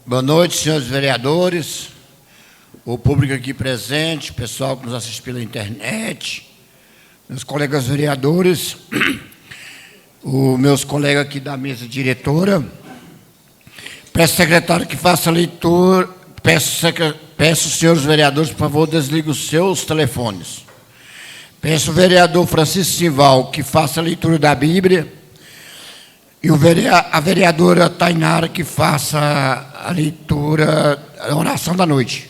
Boa noite, senhores vereadores, o público aqui presente, o pessoal que nos assiste pela internet, meus colegas vereadores, os meus colegas aqui da mesa diretora. Peço, secretário, que faça a leitura. Peço, senhores vereadores, por favor, desliguem os seus telefones. Peço ao vereador Francisco Simval que faça a leitura da Bíblia e a vereadora Tainara que faça a leitura, a oração da noite.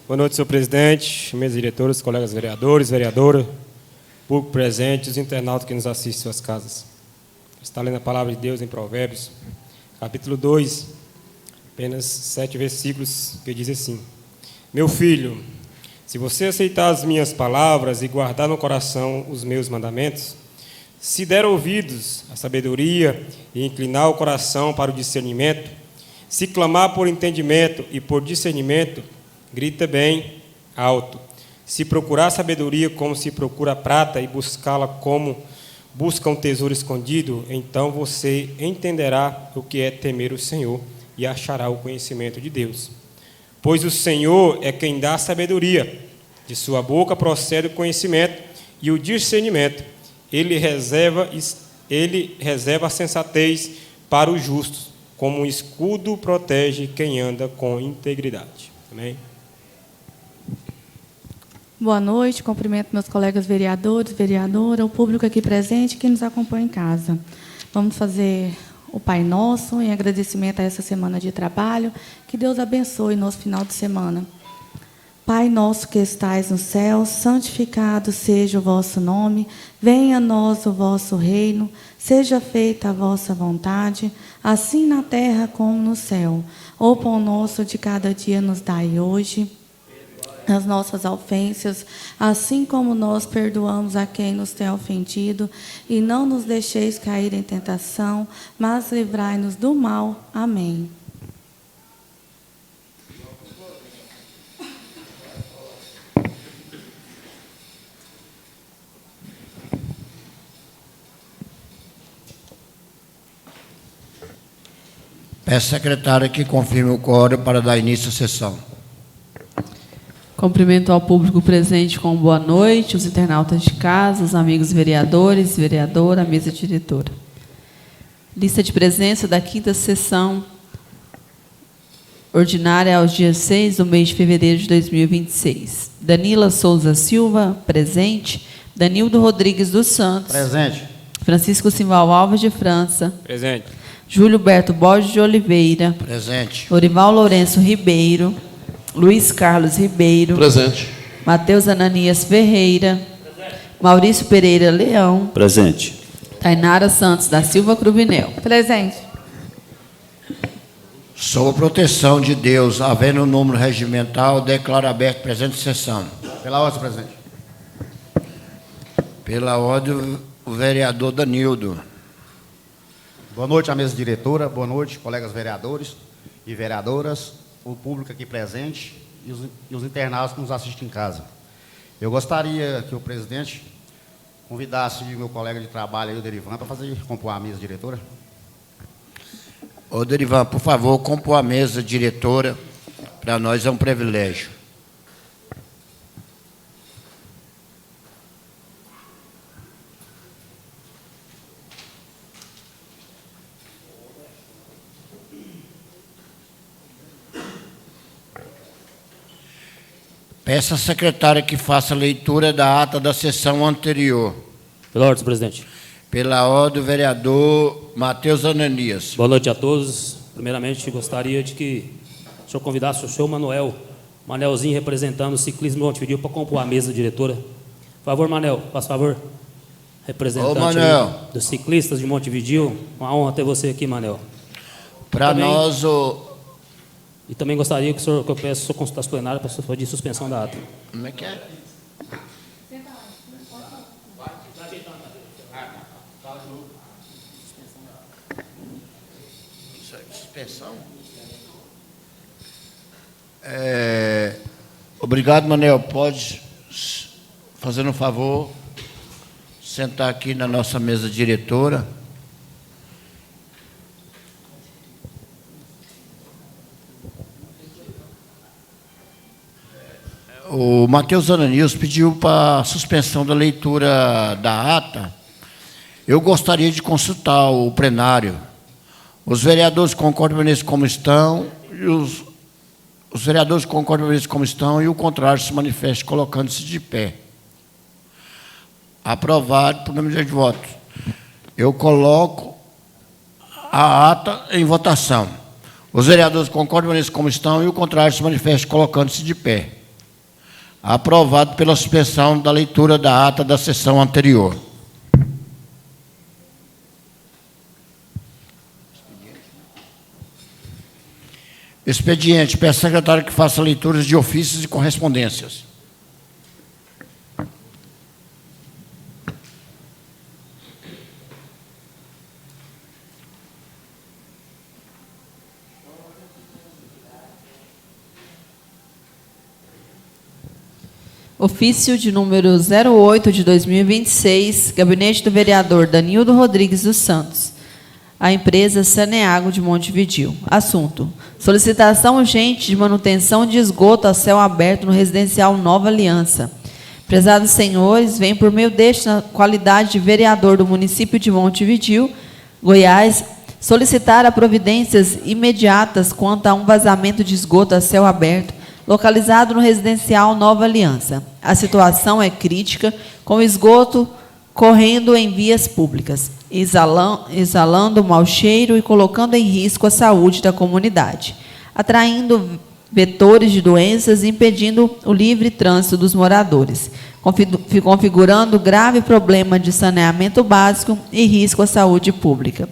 Boa noite, senhor presidente, mesa diretora, os colegas vereadores, vereadora, público presente, os internautas que nos assistem em suas casas. Está lendo a palavra de Deus em Provérbios, capítulo 2, apenas 7 versículos, que diz assim: Meu filho, se você aceitar as minhas palavras e guardar no coração os meus mandamentos, se der ouvidos à sabedoria e inclinar o coração para o discernimento, se clamar por entendimento e por discernimento, grita bem alto. Se procurar sabedoria como se procura prata e buscá-la como busca um tesouro escondido, então você entenderá o que é temer o Senhor e achará o conhecimento de Deus. Pois o Senhor é quem dá sabedoria, de sua boca procede o conhecimento e o discernimento. Ele reserva a sensatez para os justos, como um escudo protege quem anda com integridade. Amém? Boa noite, cumprimento meus colegas vereadores, vereadora, o público aqui presente que nos acompanha em casa. Vamos fazer o Pai Nosso em agradecimento a essa semana de trabalho. Que Deus abençoe nosso final de semana. Pai nosso que estais no céu, santificado seja o vosso nome, venha a nós o vosso reino, seja feita a vossa vontade, assim na terra como no céu. O pão nosso de cada dia nos dai hoje, as nossas ofensas, assim como nós perdoamos a quem nos tem ofendido, e não nos deixeis cair em tentação, mas livrai-nos do mal. Amém. Peço, secretária, que confirme o quórum para dar início à sessão. Cumprimento ao público presente com boa noite, os internautas de casa, os amigos vereadores, vereadora, a mesa diretora. Lista de presença da 5ª sessão ordinária aos dias 6 do mês de fevereiro de 2026. Danila Souza Silva, presente. Danildo Rodrigues dos Santos. Presente. Francisco Simval Alves de França. Presente. Júlio Berto Borges de Oliveira. Presente. Orival Lourenço Ribeiro. Luiz Carlos Ribeiro. Presente. Matheus Ananias Ferreira. Presente. Maurício Pereira Leão. Presente. Tainara Santos da Silva Cruvinel. Presente. Sob a proteção de Deus, havendo o número regimental, declaro aberto a presente sessão. Pela ordem, presidente. Pela ordem, o vereador Danildo. Boa noite à mesa diretora, boa noite, colegas vereadores e vereadoras, o público aqui presente e os internautas que nos assistem em casa. Eu gostaria que o presidente convidasse o meu colega de trabalho, o Derivan, para compor a mesa diretora. Ô, Derivan, por favor, compor a mesa diretora. Para nós é um privilégio. Peço à secretária que faça a leitura da ata da sessão anterior. Pela ordem, presidente. Pela ordem do vereador Matheus Ananias. Boa noite a todos. Primeiramente, gostaria de que o senhor convidasse o senhor Manuel, Manelzinho, representando o ciclismo de Montevideo, para compor a mesa diretora. Por favor, Manel, faz favor. Representante dos ciclistas de Montevideo. Uma honra ter você aqui, Manel. Para nós, E também gostaria que eu peço a sua consultação plenária para de suspensão da ata. Como é que é? Suspensão? Obrigado, Manel. Pode, fazendo um favor, sentar aqui na nossa mesa diretora. O Matheus Ananias pediu para a suspensão da leitura da ata. Eu gostaria de consultar o plenário. Os vereadores concordam nisso como estão, e os vereadores concordam nisso como estão, e o contrário se manifesta colocando-se de pé. Aprovado por número de votos. Eu coloco a ata em votação. Os vereadores concordam nisso como estão, e o contrário se manifesta colocando-se de pé. Aprovado pela suspensão da leitura da ata da sessão anterior. Expediente. Peço ao secretário que faça leituras de ofícios e correspondências. Ofício de número 08 de 2026, gabinete do vereador Danildo Rodrigues dos Santos, a empresa Saneago de Montevideo. Assunto: solicitação urgente de manutenção de esgoto a céu aberto no residencial Nova Aliança. Prezados senhores, venho por meio deste, na qualidade de vereador do município de Montevideo, Goiás, solicitar a providências imediatas quanto a um vazamento de esgoto a céu aberto localizado no residencial Nova Aliança. A situação é crítica, com esgoto correndo em vias públicas, exalando mau cheiro e colocando em risco a saúde da comunidade, atraindo vetores de doenças e impedindo o livre trânsito dos moradores, configurando grave problema de saneamento básico e risco à saúde pública.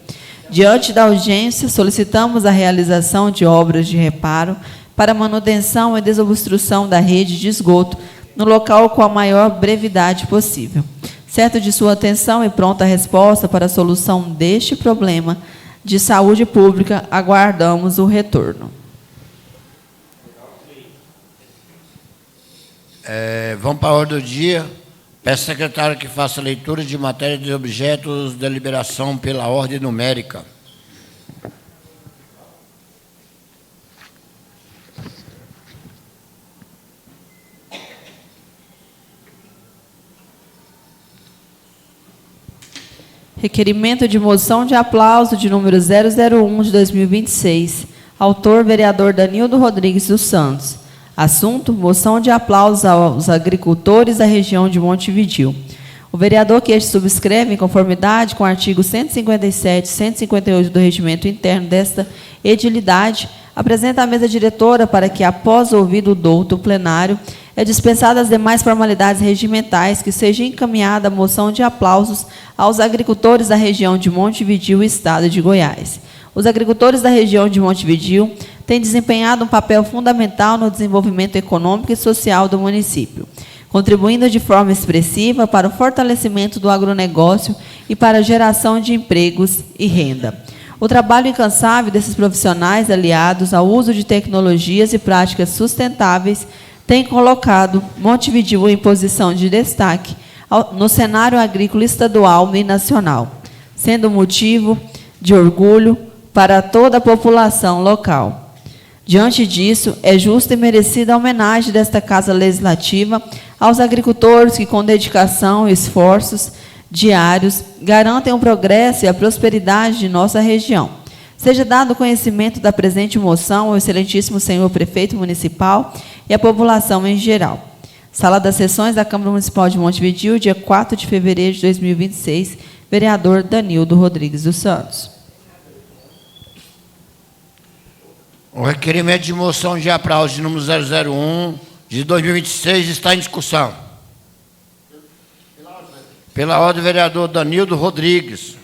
Diante da urgência, solicitamos a realização de obras de reparo para manutenção e desobstrução da rede de esgoto no local com a maior brevidade possível. Certo de sua atenção e pronta resposta para a solução deste problema de saúde pública, aguardamos o retorno. Vamos para a ordem do dia. Peço ao secretário que faça leitura de matéria de objetos de deliberação pela ordem numérica. Requerimento de moção de aplauso de número 001 de 2026. Autor, vereador Danildo Rodrigues dos Santos. Assunto: moção de aplauso aos agricultores da região de Montevideo. O vereador que este subscreve, em conformidade com o artigo 157 e 158 do regimento interno desta edilidade, apresenta à mesa diretora para que, após ouvido o douto plenário, é dispensada as demais formalidades regimentais, que seja encaminhada a moção de aplausos aos agricultores da região de Montevideo, estado de Goiás. Os agricultores da região de Montevideo têm desempenhado um papel fundamental no desenvolvimento econômico e social do município, contribuindo de forma expressiva para o fortalecimento do agronegócio e para a geração de empregos e renda. O trabalho incansável desses profissionais, aliados ao uso de tecnologias e práticas sustentáveis, tem colocado Montevideo em posição de destaque no cenário agrícola estadual e nacional, sendo motivo de orgulho para toda a população local. Diante disso, é justa e merecida a homenagem desta Casa Legislativa aos agricultores que, com dedicação e esforços diários, garantem o progresso e a prosperidade de nossa região. Seja dado conhecimento da presente moção ao excelentíssimo senhor prefeito municipal e à população em geral. Sala das Sessões da Câmara Municipal de Montevidéu, dia 4 de fevereiro de 2026, vereador Danildo Rodrigues dos Santos. O requerimento de moção de aplauso de número 001 de 2026 está em discussão. Pela ordem, vereador Danildo Rodrigues.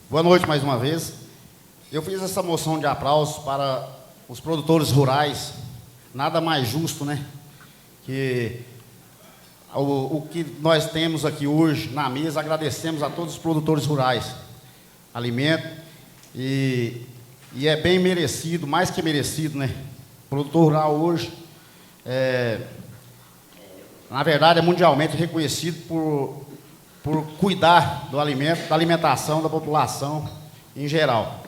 Boa noite mais uma vez. Eu fiz essa moção de aplauso para os produtores rurais. Nada mais justo, né? Que o que nós temos aqui hoje na mesa, agradecemos a todos os produtores rurais. Alimento e é bem merecido, mais que merecido, né? O produtor rural hoje, na verdade, é mundialmente reconhecido por cuidar do alimento, da alimentação da população em geral.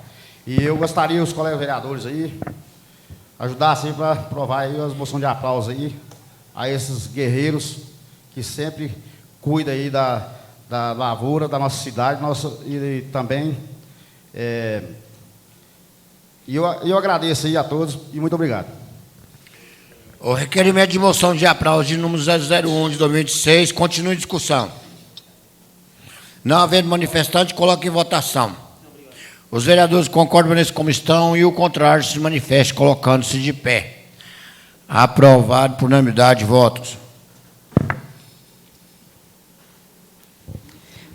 E eu gostaria, os colegas vereadores aí, ajudassem para aprovar aí as moções de aplauso aí, a esses guerreiros que sempre cuidam aí da lavoura, da nossa cidade, e também... E eu agradeço aí a todos e muito obrigado. O requerimento de moção de aplauso de número 001 de 2026 continua em discussão. Não havendo manifestante, coloque em votação. Os vereadores concordam nesse como estão e o contrário se manifeste colocando-se de pé. Aprovado por unanimidade de votos.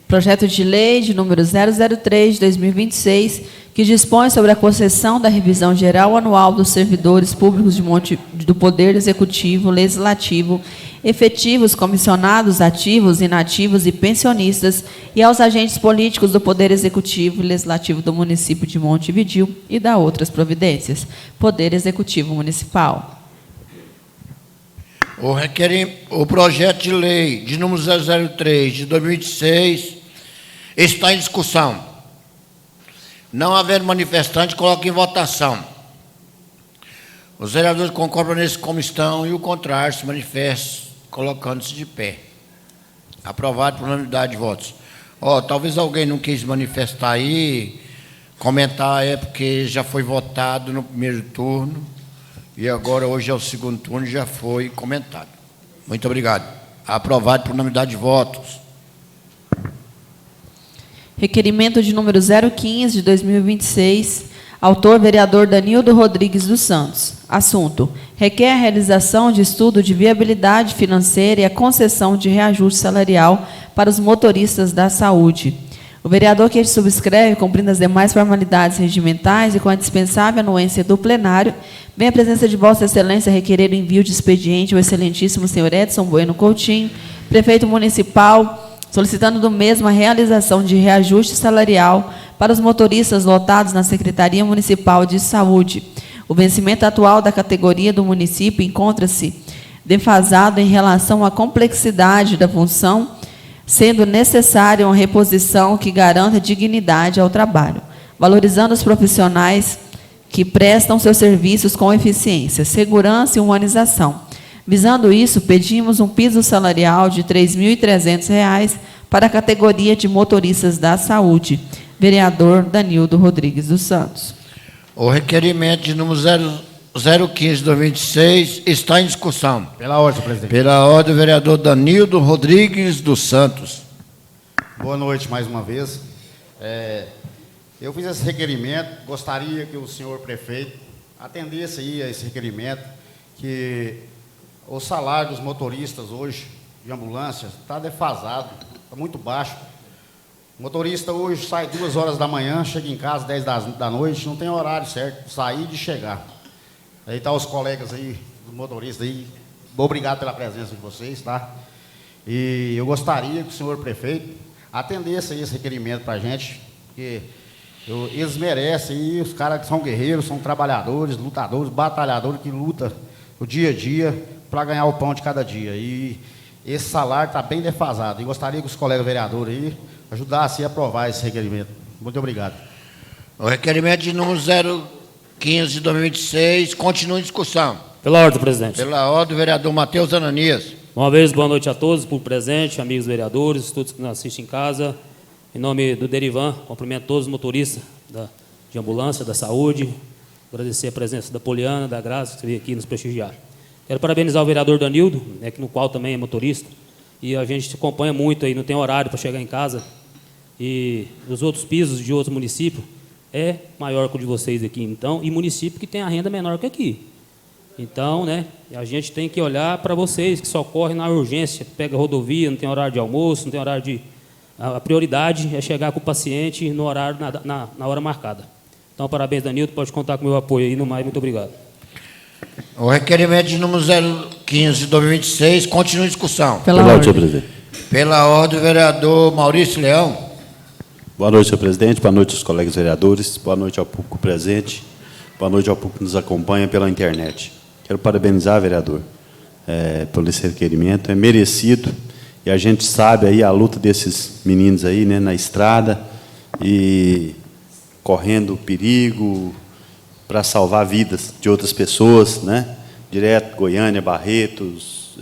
Projeto de lei de número 003 de 2026, que dispõe sobre a concessão da revisão geral anual dos servidores públicos do Poder Executivo, Legislativo, efetivos, comissionados, ativos, inativos e pensionistas, e aos agentes políticos do Poder Executivo e Legislativo do município de Montevidéu e da outras providências. Poder Executivo Municipal. O projeto de lei de número 003 de 2026 está em discussão. Não havendo manifestante, coloque em votação. Os vereadores concordam nesse como estão e o contrário se manifeste colocando-se de pé. Aprovado por unanimidade de votos. Talvez alguém não quis manifestar aí, comentar porque já foi votado no primeiro turno. E agora, hoje é o segundo turno, já foi comentado. Muito obrigado. Aprovado por unanimidade de votos. Requerimento de número 015 de 2026, autor vereador Danildo Rodrigues dos Santos. Assunto: requer a realização de estudo de viabilidade financeira e a concessão de reajuste salarial para os motoristas da saúde. O vereador que subscreve, cumprindo as demais formalidades regimentais e com a dispensável anuência do plenário, vem à presença de Vossa Excelência requerer o envio de expediente ao excelentíssimo senhor Edson Bueno Coutinho, prefeito municipal, solicitando do mesmo a realização de reajuste salarial para os motoristas lotados na Secretaria Municipal de Saúde. O vencimento atual da categoria do município encontra-se defasado em relação à complexidade da função, sendo necessária uma reposição que garanta dignidade ao trabalho, valorizando os profissionais que prestam seus serviços com eficiência, segurança e humanização. Visando isso, pedimos um piso salarial de R$ 3.300 para a categoria de motoristas da saúde. Vereador Danildo Rodrigues dos Santos. O requerimento de número 015 de 2026 está em discussão. Pela ordem, presidente. Pela ordem, vereador Danildo Rodrigues dos Santos. Boa noite mais uma vez. Eu fiz esse requerimento, gostaria que o senhor prefeito atendesse aí a esse requerimento, que o salário dos motoristas hoje de ambulância está defasado, está muito baixo. O motorista hoje sai 2 horas da manhã, chega em casa 10 da noite, não tem horário certo de sair e de chegar. Aí tá os colegas aí, os motoristas aí, obrigado pela presença de vocês, tá? E eu gostaria que o senhor prefeito atendesse aí esse requerimento para a gente, porque eles merecem, e os caras que são guerreiros, são trabalhadores, lutadores, batalhadores que lutam o dia a dia para ganhar o pão de cada dia. E esse salário está bem defasado. E gostaria que os colegas vereadores aí ajudassem a aprovar esse requerimento. Muito obrigado. O requerimento de número 015 de 2026 continua em discussão. Pela ordem, presidente. Pela ordem, vereador Matheus Ananias. Uma vez, boa noite a todos, por presente, amigos vereadores, todos que nos assistem em casa. Em nome do Derivan, cumprimento todos os motoristas de ambulância, da saúde. Agradecer a presença da Poliana, da Graça, que veio aqui nos prestigiar. Quero parabenizar o vereador Danildo, no qual também é motorista, e a gente acompanha muito aí, não tem horário para chegar em casa. E os outros pisos de outros municípios é maior que o de vocês aqui, então, e município que tem a renda menor que aqui. Então, a gente tem que olhar para vocês que só correm na urgência, pega rodovia, não tem horário de almoço, não tem horário de... A prioridade é chegar com o paciente no horário, na hora marcada. Então, parabéns, Danildo, pode contar com o meu apoio aí no mais, muito obrigado. O requerimento de número 015 de 2026 continua em discussão. Pela ordem. senhor presidente. Pela ordem, o vereador Maurício Leão. Boa noite, senhor presidente. Boa noite aos colegas vereadores. Boa noite ao público presente. Boa noite ao público que nos acompanha pela internet. Quero parabenizar, vereador, por esse requerimento. É merecido. E a gente sabe aí a luta desses meninos aí, na estrada e correndo perigo para salvar vidas de outras pessoas, Direto, Goiânia, Barretos,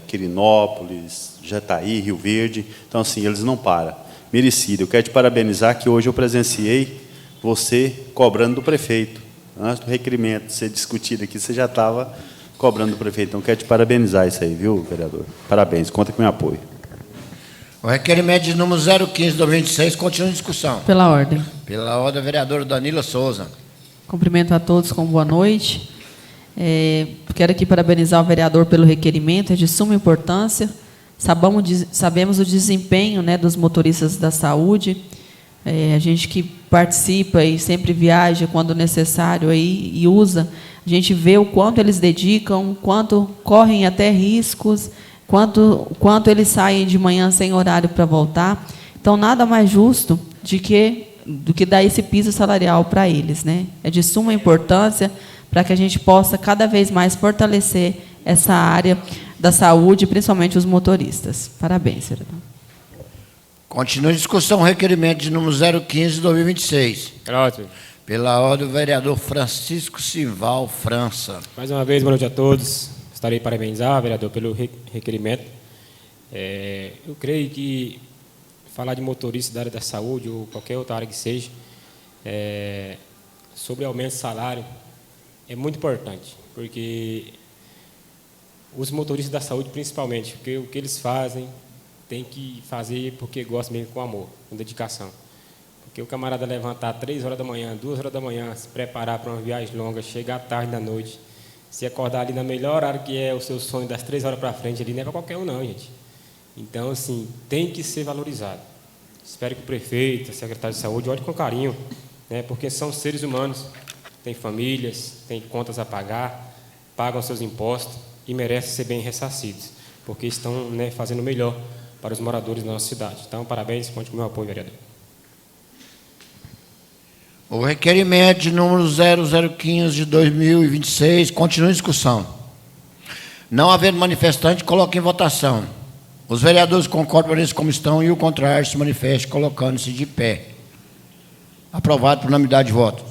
Quirinópolis, Jataí, Rio Verde. Então, assim, eles não param. Merecido. Eu quero te parabenizar que hoje eu presenciei você cobrando do prefeito. Antes do requerimento ser discutido aqui, você já estava cobrando do prefeito. Então, quero te parabenizar isso aí, viu, vereador? Parabéns, conta com o meu apoio. O requerimento de número 015 de 2026 continua em discussão. Pela ordem. Pela ordem, o vereador Danilo Souza. Cumprimento a todos com boa noite. Quero aqui parabenizar o vereador pelo requerimento, é de suma importância. Sabemos o desempenho dos motoristas da saúde. A gente que participa e sempre viaja quando necessário aí, e usa, a gente vê o quanto eles dedicam, o quanto correm até riscos, quanto eles saem de manhã sem horário para voltar. Então, nada mais justo do que dar esse piso salarial para eles. É de suma importância para que a gente possa cada vez mais fortalecer essa área da saúde, principalmente os motoristas. Parabéns, vereador. Continua em discussão o requerimento de número 015 de 2026. Ótimo. Pela ordem, o vereador Francisco Sival França. Mais uma vez, boa noite a todos. Gostaria de parabenizar, vereador, pelo requerimento. Eu creio que falar de motorista da área da saúde ou qualquer outra área que seja, sobre aumento de salário, é muito importante, porque os motoristas da saúde, principalmente, porque o que eles fazem, tem que fazer porque gosta mesmo, com amor, com dedicação. Porque o camarada levantar 3 horas da manhã, 2 horas da manhã, se preparar para uma viagem longa, chegar tarde da noite, se acordar ali na melhor horário que é o seu sonho, das 3 horas para frente, ali não é para qualquer um não, gente. Então, assim, tem que ser valorizado. Espero que o prefeito, a secretária de saúde, olhe com carinho, porque são seres humanos, têm famílias, têm contas a pagar, pagam seus impostos e merecem ser bem ressarcidos, porque estão fazendo o melhor para os moradores da nossa cidade. Então, parabéns, conte com o meu apoio, vereador. O requerimento de número 0015 de 2026 continua em discussão. Não havendo manifestante, coloque em votação. Os vereadores concordam com isso como estão e o contrário se manifeste colocando-se de pé. Aprovado por unanimidade de votos.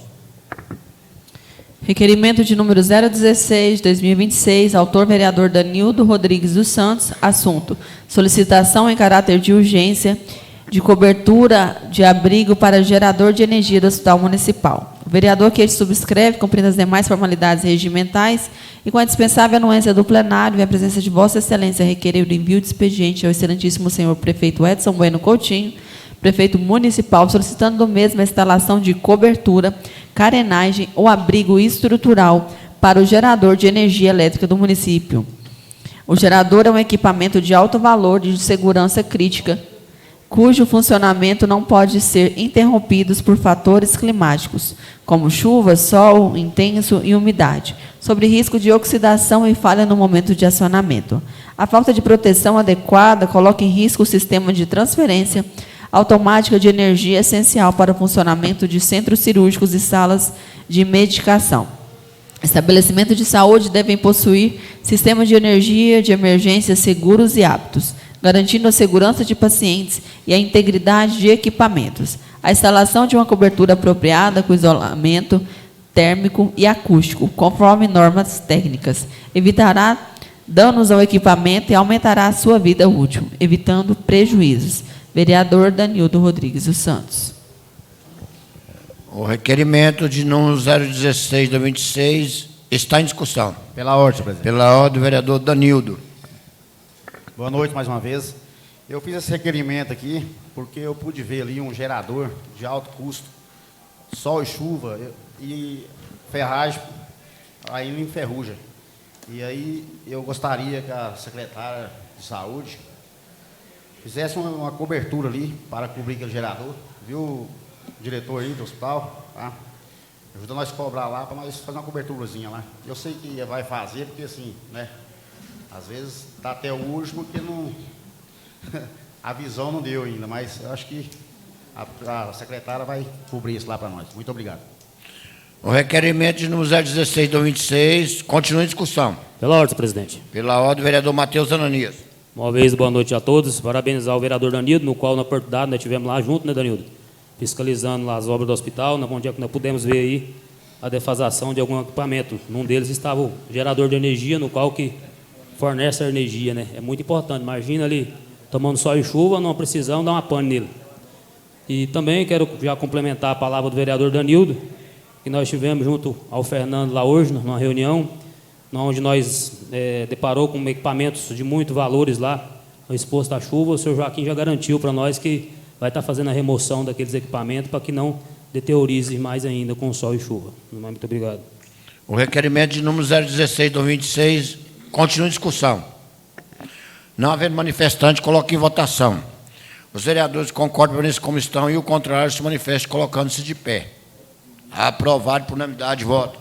Requerimento de número 016, 2026, autor vereador Danildo Rodrigues dos Santos, assunto: solicitação em caráter de urgência de cobertura de abrigo para gerador de energia do Hospital Municipal. O vereador que este subscreve, cumprindo as demais formalidades regimentais e com a dispensável anuência do plenário e a presença de Vossa Excelência, requerer o envio de expediente ao excelentíssimo senhor prefeito Edson Bueno Coutinho, prefeito municipal, solicitando do mesmo a instalação de cobertura, carenagem ou abrigo estrutural para o gerador de energia elétrica do município. O gerador é um equipamento de alto valor de segurança crítica, cujo funcionamento não pode ser interrompido por fatores climáticos, como chuva, sol intenso e umidade, sob risco de oxidação e falha no momento de acionamento. A falta de proteção adequada coloca em risco o sistema de transferência automática de energia essencial para o funcionamento de centros cirúrgicos e salas de medicação. Estabelecimentos de saúde devem possuir sistemas de energia de emergência seguros e aptos, garantindo a segurança de pacientes e a integridade de equipamentos. A instalação de uma cobertura apropriada com isolamento térmico e acústico, conforme normas técnicas, evitará danos ao equipamento e aumentará a sua vida útil, evitando prejuízos. Vereador Danildo Rodrigues dos Santos. O requerimento de número 016 de 26 está em discussão. Pela ordem, senhor presidente. Pela ordem, o vereador Danildo. Boa noite mais uma vez. Eu fiz esse requerimento aqui porque eu pude ver ali um gerador de alto custo, sol e chuva e ferragem, aí não enferruja. E aí eu gostaria que a secretária de saúde fizesse uma cobertura ali para cobrir aquele gerador, viu, o diretor aí do hospital, tá? Ajuda nós a cobrar lá para nós fazer uma coberturazinha lá. Eu sei que vai fazer, porque assim, né? Às vezes está até o último que não a visão não deu ainda, mas eu acho que a secretária vai cobrir isso lá para nós. Muito obrigado. O requerimento de número 016/2026 continua em discussão. Pela ordem, presidente. Pela ordem, o vereador Matheus Ananias. Uma vez, boa noite a todos. Parabenizar o vereador Danildo, no qual, na oportunidade, nós estivemos lá junto, né, Danildo? Fiscalizando lá as obras do hospital, onde é que nós pudemos ver aí a defasação de algum equipamento. Num deles estava o gerador de energia, no qual que fornece a energia, né? É muito importante. Imagina ali, tomando sol e chuva, numa precisão, dá uma pane nele. E também quero já complementar a palavra do vereador Danildo, que nós estivemos junto ao Fernando lá hoje, numa reunião, onde nós deparou com equipamentos de muitos valores lá, exposto à chuva. O senhor Joaquim já garantiu para nós que vai estar fazendo a remoção daqueles equipamentos para que não deteriorize mais ainda com sol e chuva. Muito obrigado. O requerimento de número 016/2026 continua em discussão. Não havendo manifestante, coloque em votação. Os vereadores concordam nesse como estão e o contrário se manifeste colocando-se de pé. Aprovado por unanimidade de voto.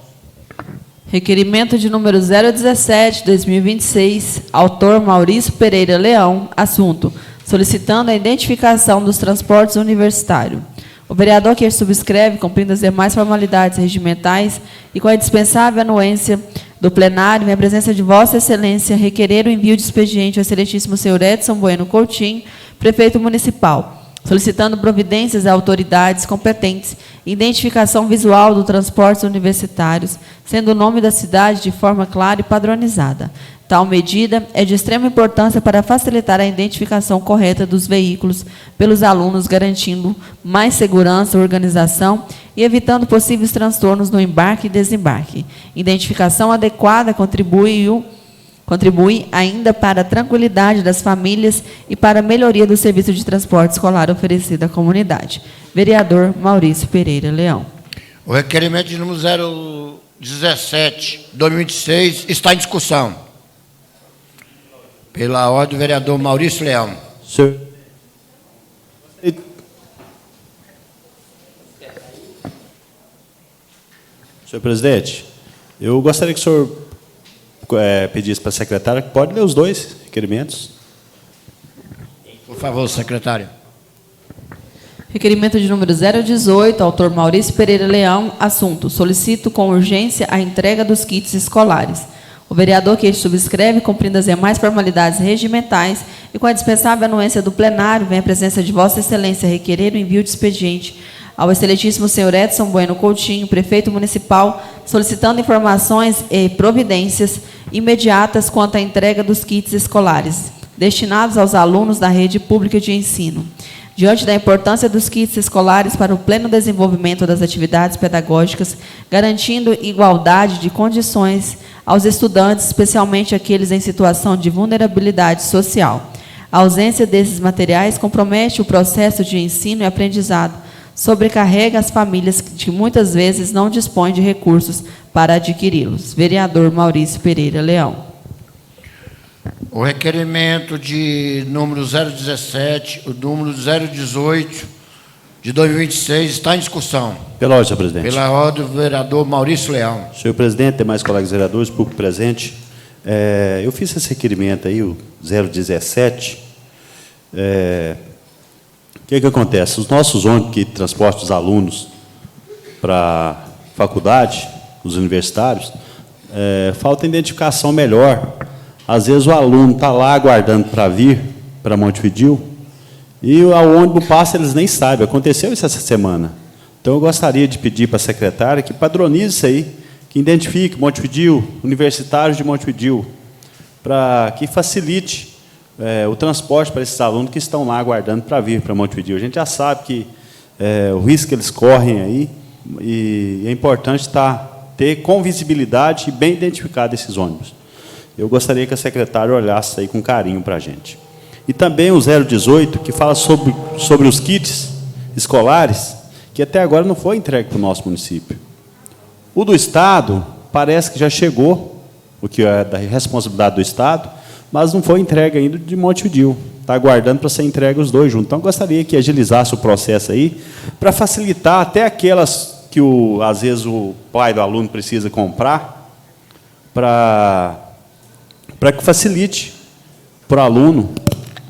Requerimento de número 017/2026, autor Maurício Pereira Leão, assunto: solicitando a identificação dos transportes universitários. O vereador que subscreve, cumprindo as demais formalidades regimentais e com a dispensável anuência do plenário, em a presença de Vossa Excelência, requerer o envio de expediente ao excelentíssimo senhor Edson Bueno Coutinho, prefeito municipal, solicitando providências a autoridades competentes, identificação visual dos transportes universitários, sendo o nome da cidade de forma clara e padronizada. Tal medida é de extrema importância para facilitar a identificação correta dos veículos pelos alunos, garantindo mais segurança, organização e evitando possíveis transtornos no embarque e desembarque. Identificação adequada contribui ainda para a tranquilidade das famílias e para a melhoria do serviço de transporte escolar oferecido à comunidade. Vereador Maurício Pereira Leão. O requerimento de número 017/2026 está em discussão. Pela ordem, o vereador Maurício Leão. Senhor presidente, eu gostaria que o senhor pedisse para a secretária que pode ler os dois requerimentos. Por favor, secretário. Requerimento de número 018, autor Maurício Pereira Leão, assunto: solicito com urgência a entrega dos kits escolares. O vereador que subscreve, cumprindo as demais formalidades regimentais e com a dispensável anuência do plenário, vem à presença de Vossa Excelência requerer o envio de expediente ao excelentíssimo senhor Edson Bueno Coutinho, prefeito municipal, solicitando informações e providências imediatas quanto à entrega dos kits escolares destinados aos alunos da rede pública de ensino. Diante da importância dos kits escolares para o pleno desenvolvimento das atividades pedagógicas, garantindo igualdade de condições aos estudantes, especialmente aqueles em situação de vulnerabilidade social. A ausência desses materiais compromete o processo de ensino e aprendizado, sobrecarrega as famílias que muitas vezes não dispõem de recursos para adquiri-los. Vereador Maurício Pereira Leão. O requerimento de número 017, o número 018 de 2026 está em discussão. Pela ordem, senhor presidente. Pela ordem, o vereador Maurício Leão. Senhor presidente, demais colegas vereadores, público presente, eu fiz esse requerimento aí, o 017. O que acontece? Os nossos ônibus que transportam os alunos para a faculdade, os universitários, falta identificação melhor. Às vezes o aluno está lá aguardando para vir para Montevidéu e o ônibus passa, eles nem sabem. Aconteceu isso essa semana. Então, eu gostaria de pedir para a secretária que padronize isso aí, que identifique Montevidéu, universitários de Montevidéu, para que facilite o transporte para esses alunos que estão lá aguardando para vir para Montevidéu. A gente já sabe que o risco que eles correm aí, e é importante estar ter com visibilidade e bem identificado esses ônibus. Eu gostaria que a secretária olhasse aí com carinho para a gente. E também o 018, que fala sobre os kits escolares, que até agora não foi entregue para o nosso município. O do Estado parece que já chegou, o que é da responsabilidade do Estado, mas não foi entregue ainda de Montevidéu. Está aguardando para ser entregue os dois juntos. Então, eu gostaria que agilizasse o processo aí, para facilitar até aquelas que, às vezes, o pai do aluno precisa comprar, para que facilite para o aluno,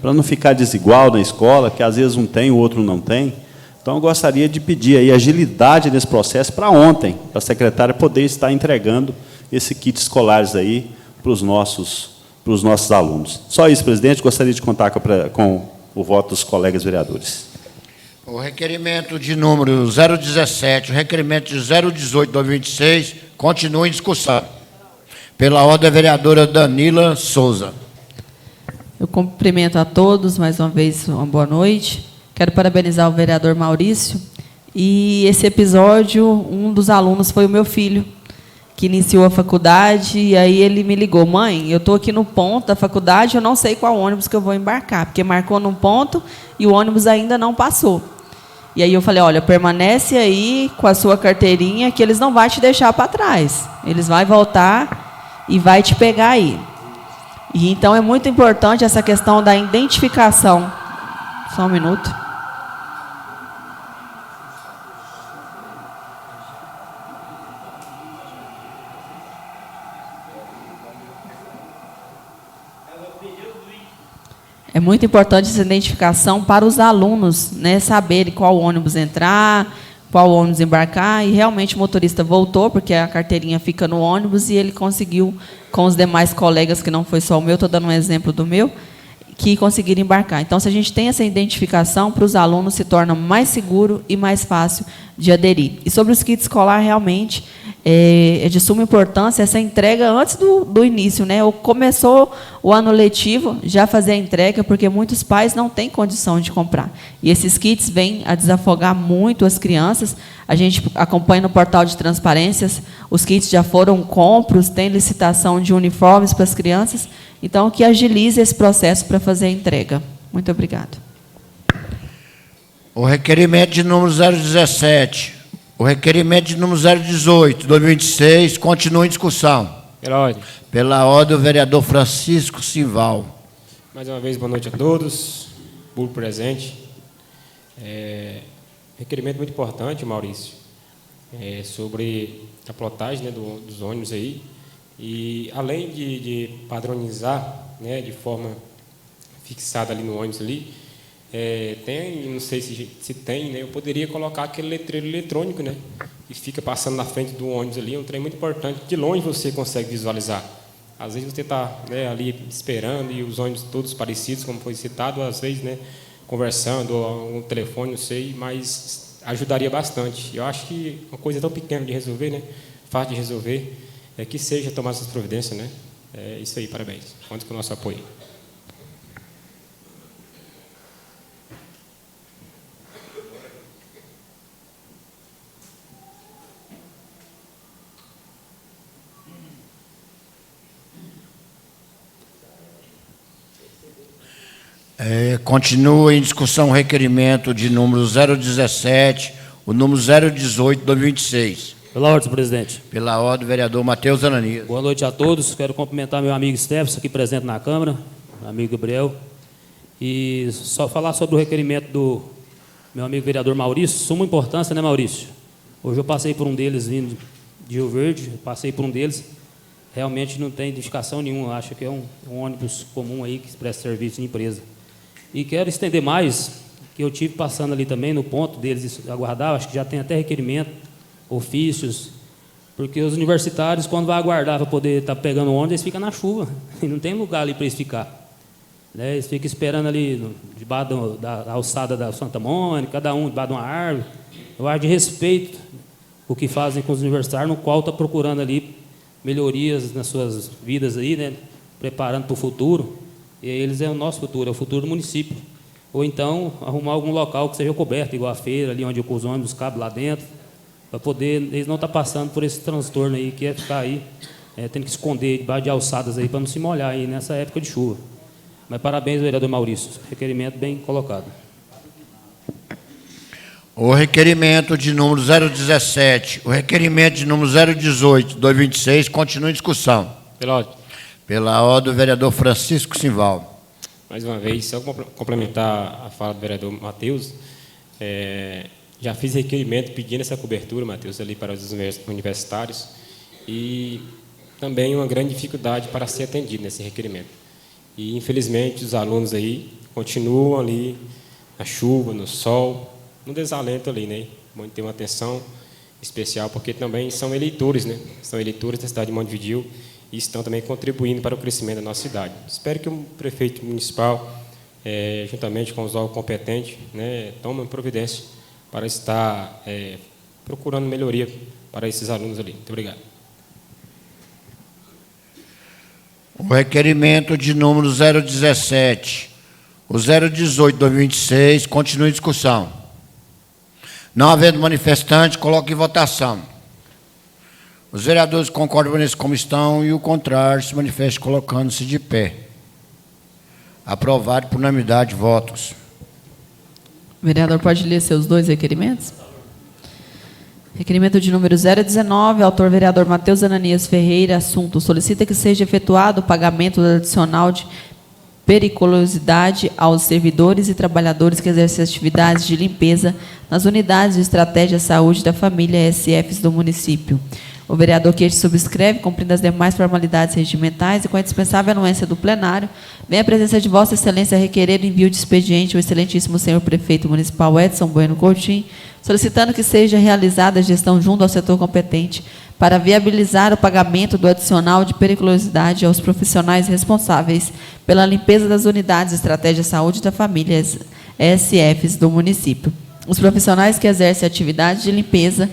para não ficar desigual na escola, que às vezes um tem, o outro não tem. Então, eu gostaria de pedir aí agilidade nesse processo para ontem, para a secretária poder estar entregando esse kit escolares aí para os nossos alunos. Só isso, presidente. Gostaria de contar com o voto dos colegas vereadores. O requerimento de número 017, o requerimento de 018 do 26, continua em discussão. Pela ordem da vereadora Danila Souza. Eu cumprimento a todos, mais uma vez, uma boa noite. Quero parabenizar o vereador Maurício. E esse episódio, um dos alunos foi o meu filho, que iniciou a faculdade, e aí ele me ligou: mãe, eu estou aqui no ponto da faculdade, eu não sei qual ônibus que eu vou embarcar, porque marcou num ponto e o ônibus ainda não passou. E aí eu falei: olha, permanece aí com a sua carteirinha, que eles não vão te deixar para trás. Eles vão voltar e vai te pegar aí. E então é muito importante essa questão da identificação. Só um minuto. É muito importante essa identificação para os alunos, né, saberem qual ônibus entrar, qual ônibus embarcar, e realmente o motorista voltou, porque a carteirinha fica no ônibus, e ele conseguiu, com os demais colegas, que não foi só o meu, estou dando um exemplo do meu, que conseguiram embarcar. Então, se a gente tem essa identificação, para os alunos se torna mais seguro e mais fácil de aderir. E sobre os kits escolar, realmente, é de suma importância essa entrega antes do início, né? Ou começou o ano letivo, já fazer a entrega, porque muitos pais não têm condição de comprar. E esses kits vêm a desafogar muito as crianças. A gente acompanha no portal de transparências, os kits já foram compros, tem licitação de uniformes para as crianças, então que agilize esse processo para fazer a entrega. Muito obrigado. O requerimento de número 017, o requerimento de número 018, 2026, continua em discussão. Pela ordem. Pela ordem, o vereador Francisco Simval. Mais uma vez, boa noite a todos, público presente. Requerimento muito importante, Maurício, sobre a plotagem, né, dos ônibus aí. E, além de padronizar, né, de forma fixada ali no ônibus ali, tem, não sei se tem, né, eu poderia colocar aquele letreiro eletrônico, né, que fica passando na frente do ônibus ali, é um trem muito importante, de longe você consegue visualizar. Às vezes você está, né, ali esperando, e os ônibus todos parecidos, como foi citado, às vezes, né, conversando, ou no telefone, não sei, mas ajudaria bastante. Eu acho que uma coisa tão pequena de resolver, né, fácil de resolver, que seja tomar essas providências, né. É isso aí, parabéns. Conte com o nosso apoio. Continua em discussão o requerimento de número 017, o número 018, 2026. Pela ordem, senhor presidente. Pela ordem, vereador Matheus Ananias. Boa noite a todos. Quero cumprimentar meu amigo Stefan, aqui presente na Câmara, meu amigo Gabriel, e só falar sobre o requerimento do meu amigo vereador Maurício. Suma importância, né, Maurício? Hoje eu passei por um deles vindo de Rio Verde, passei por um deles, realmente não tem identificação nenhuma, acho que é um ônibus comum aí que presta serviço de empresa. E quero estender mais, que eu tive passando ali também no ponto deles aguardar, acho que já tem até requerimento, ofícios, porque os universitários, quando vai aguardar para poder estar pegando o ônibus, eles ficam na chuva, e não tem lugar ali para eles ficar. Né? Eles ficam esperando ali, debaixo da alçada da Santa Mônica, cada um debaixo de uma árvore. Eu acho de respeito o que fazem com os universitários, no qual está procurando ali melhorias nas suas vidas aí, né? Preparando para o futuro. E eles é o nosso futuro, é o futuro do município. Ou então, arrumar algum local que seja coberto, igual a feira, ali onde os ônibus cabem lá dentro. para poder eles não estar passando por esse transtorno aí, que é ficar aí, tendo que esconder debaixo de alçadas aí, para não se molhar aí nessa época de chuva. Mas parabéns, vereador Maurício, requerimento bem colocado. O requerimento de número 017, o requerimento de número 018, 2026, continua em discussão. Pela ordem. Pela ordem do vereador Francisco Simval. Mais uma vez, só complementar a fala do vereador Matheus, já fiz requerimento pedindo essa cobertura, Matheus, ali para os universitários, e também uma grande dificuldade para ser atendido nesse requerimento. E, infelizmente, os alunos aí continuam ali na chuva, no sol, no desalento ali, né? Bom ter uma atenção especial, porque também são eleitores, né? São eleitores da cidade de Montevidéu e estão também contribuindo para o crescimento da nossa cidade. Espero que o prefeito municipal, juntamente com os órgãos competentes, né, tomem providência para estar procurando melhoria para esses alunos ali. Muito obrigado. O requerimento de número 017, o 018, 2026, continua em discussão. Não havendo manifestante, coloque em votação. Os vereadores concordam nesse como estão e o contrário se manifeste colocando-se de pé. Aprovado por unanimidade de votos. O vereador pode ler seus dois requerimentos? Requerimento de número 019, autor vereador Matheus Ananias Ferreira, assunto: solicita que seja efetuado o pagamento do adicional de periculosidade aos servidores e trabalhadores que exercem atividades de limpeza nas unidades de estratégia saúde da família SFs do município. O vereador que este subscreve, cumprindo as demais formalidades regimentais e com a indispensável anuência do plenário, vem à presença de Vossa Excelência requerer o envio de expediente ao excelentíssimo senhor prefeito municipal Edson Bueno Coutinho, solicitando que seja realizada a gestão junto ao setor competente para viabilizar o pagamento do adicional de periculosidade aos profissionais responsáveis pela limpeza das unidades de estratégia saúde da família SFs do município. Os profissionais que exercem atividade de limpeza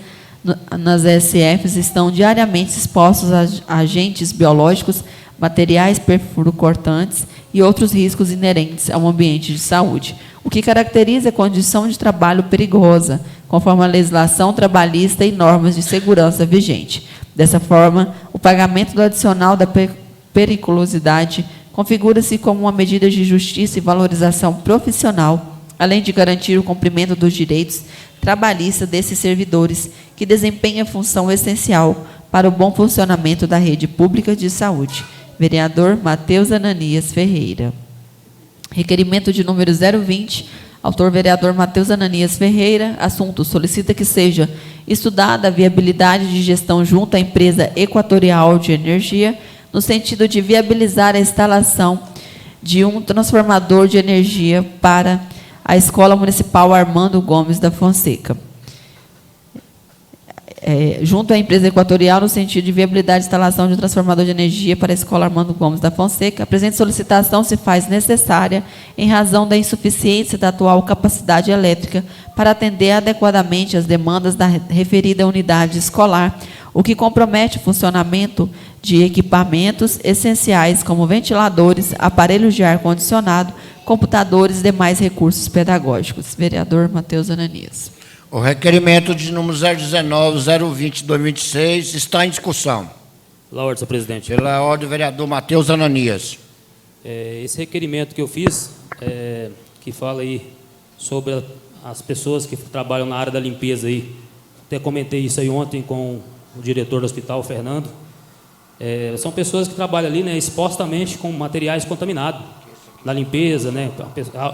nas SFs estão diariamente expostos a agentes biológicos, materiais perfurocortantes e outros riscos inerentes ao ambiente de saúde, o que caracteriza a condição de trabalho perigosa, conforme a legislação trabalhista e normas de segurança vigente. Dessa forma, o pagamento do adicional da periculosidade configura-se como uma medida de justiça e valorização profissional, além de garantir o cumprimento dos direitos trabalhistas desses servidores, que desempenham função essencial para o bom funcionamento da rede pública de saúde. Vereador Matheus Ananias Ferreira. Requerimento de número 020, autor vereador Matheus Ananias Ferreira, assunto: solicita que seja estudada a viabilidade de gestão junto à empresa Equatorial de Energia, no sentido de viabilizar a instalação de um transformador de energia para a Escola Municipal Armando Gomes da Fonseca. Junto à empresa Equatorial, no sentido de viabilidade de instalação de um transformador de energia para a Escola Armando Gomes da Fonseca, a presente solicitação se faz necessária em razão da insuficiência da atual capacidade elétrica para atender adequadamente às demandas da referida unidade escolar, o que compromete o funcionamento de equipamentos essenciais como ventiladores, aparelhos de ar-condicionado, computadores e demais recursos pedagógicos. Vereador Matheus Ananias. O requerimento de número 019, 020, 2026 está em discussão. Pela ordem, senhor presidente. Pela ordem do vereador Matheus Ananias. Esse requerimento que eu fiz, que fala aí sobre as pessoas que trabalham na área da limpeza aí, até comentei isso aí ontem com o diretor do hospital, Fernando. São pessoas que trabalham ali, né, expostamente com materiais contaminados na limpeza, né,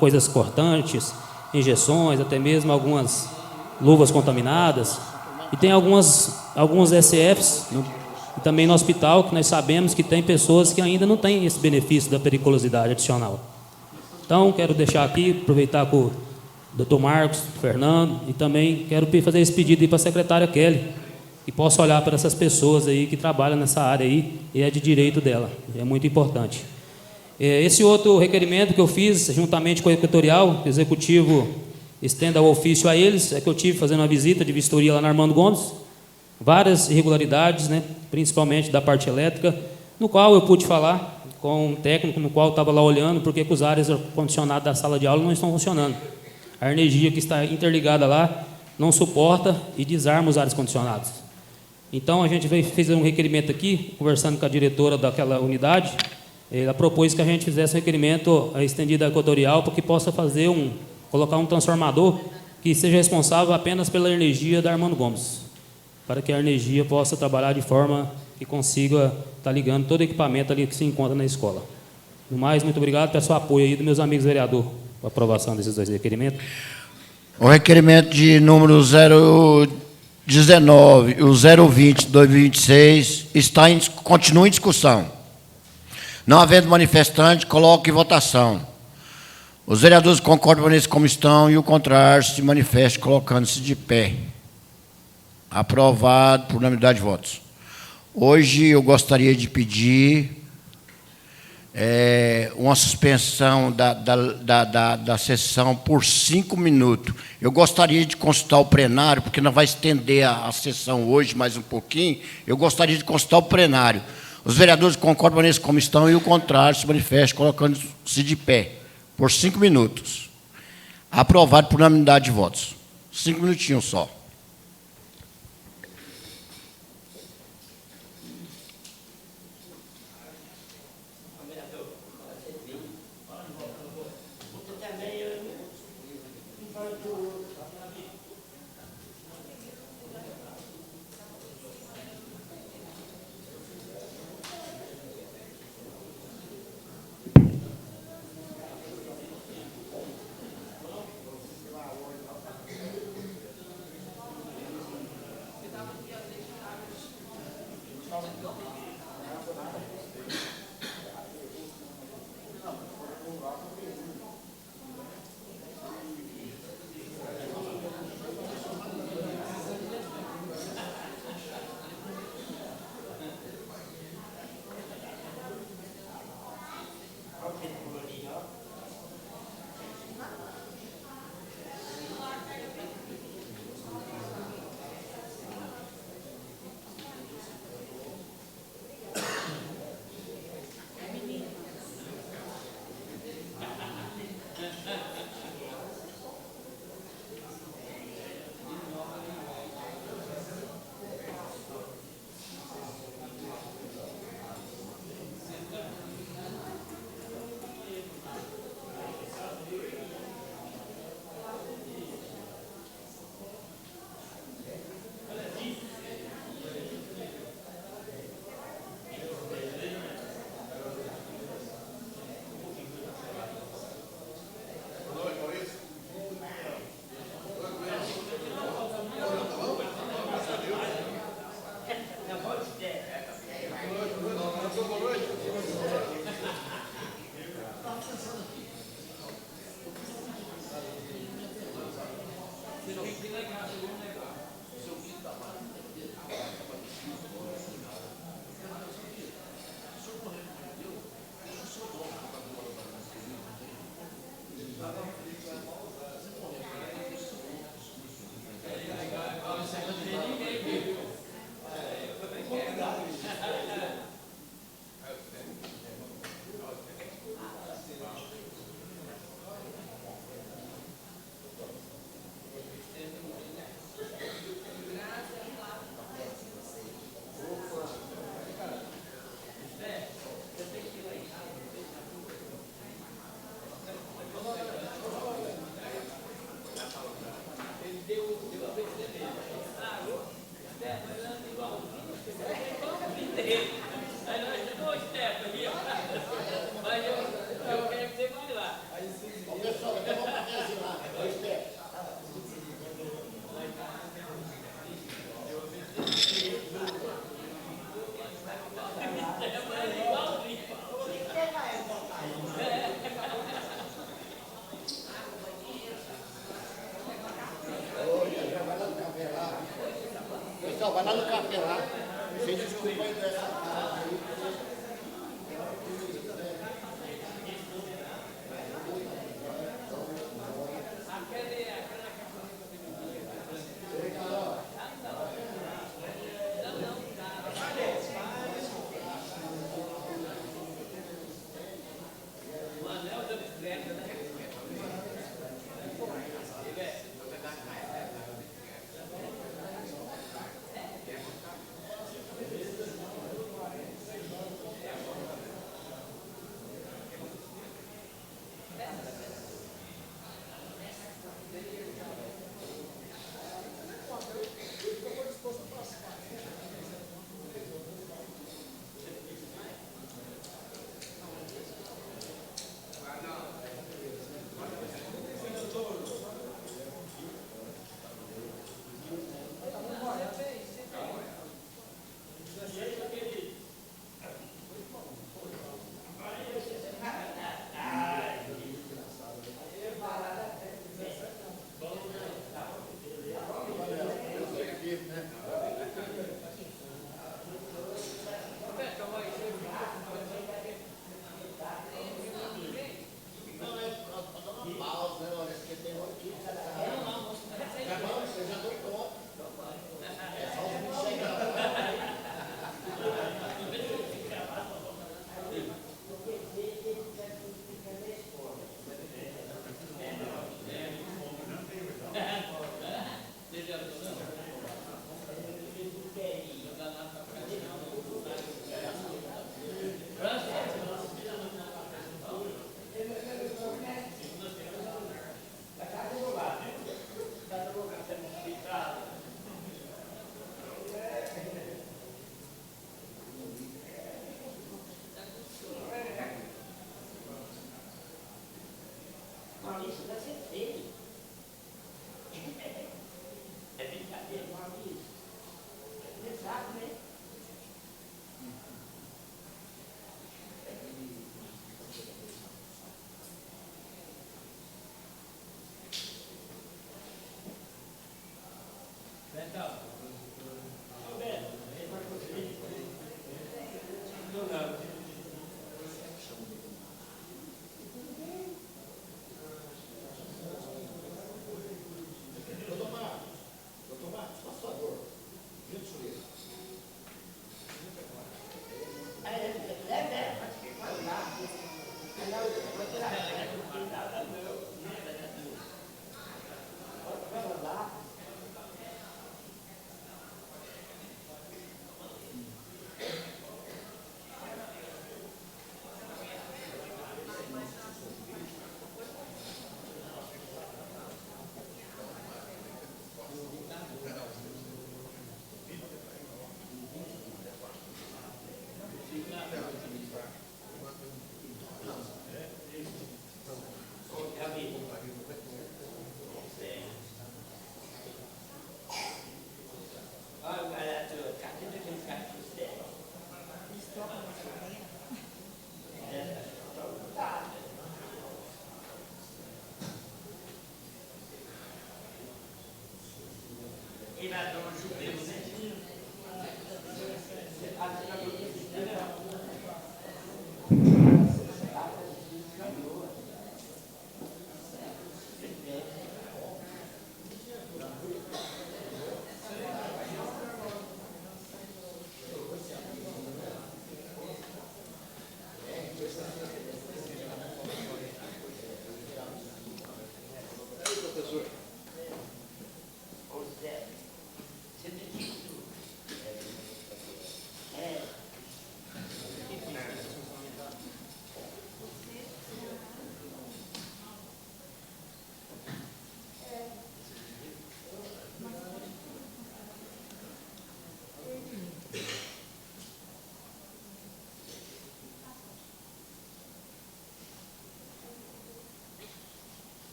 coisas cortantes, injeções, até mesmo algumas luvas contaminadas. E tem alguns SFs, e também no hospital, que nós sabemos que tem pessoas que ainda não têm esse benefício da periculosidade adicional. Então, quero deixar aqui, aproveitar com o doutor Marcos, Fernando, e também quero fazer esse pedido aí para a secretária Kelly, que possa olhar para essas pessoas aí que trabalham nessa área aí, e é de direito dela, é muito importante. Esse outro requerimento que eu fiz, juntamente com o Equatorial, o executivo estenda o ofício a eles, é que eu tive fazendo uma visita de vistoria lá na Armando Gomes, várias irregularidades, né, principalmente da parte elétrica, no qual eu pude falar com um técnico, no qual eu estava lá olhando, porque os ares condicionados da sala de aula não estão funcionando. A energia que está interligada lá não suporta e desarma os ares condicionados. Então, a gente fez um requerimento aqui, conversando com a diretora daquela unidade. Ela propôs que a gente fizesse um requerimento estendido equatorial para que possa colocar um transformador que seja responsável apenas pela energia da Armando Gomes, para que a energia possa trabalhar de forma que consiga estar ligando todo o equipamento ali que se encontra na escola. No mais, muito obrigado pelo seu apoio aí dos meus amigos vereadores para a aprovação desses dois requerimentos. O requerimento de número 019 e o 020/2026 continua em discussão. Não havendo manifestante, coloco em votação. Os vereadores concordam permanecer como estão e o contrário se manifeste colocando-se de pé. Aprovado por unanimidade de votos. Hoje eu gostaria de pedir uma suspensão da sessão por 5 minutos. Eu gostaria de consultar o plenário, porque não vai estender a sessão hoje mais um pouquinho. Eu gostaria de consultar o plenário. Os vereadores concordam permanecer como estão e o contrário se manifeste colocando-se de pé. Por 5 minutos. Aprovado por unanimidade de votos. 5 minutinhos só. Vai lá no café lá. Você desculpa aí dessa.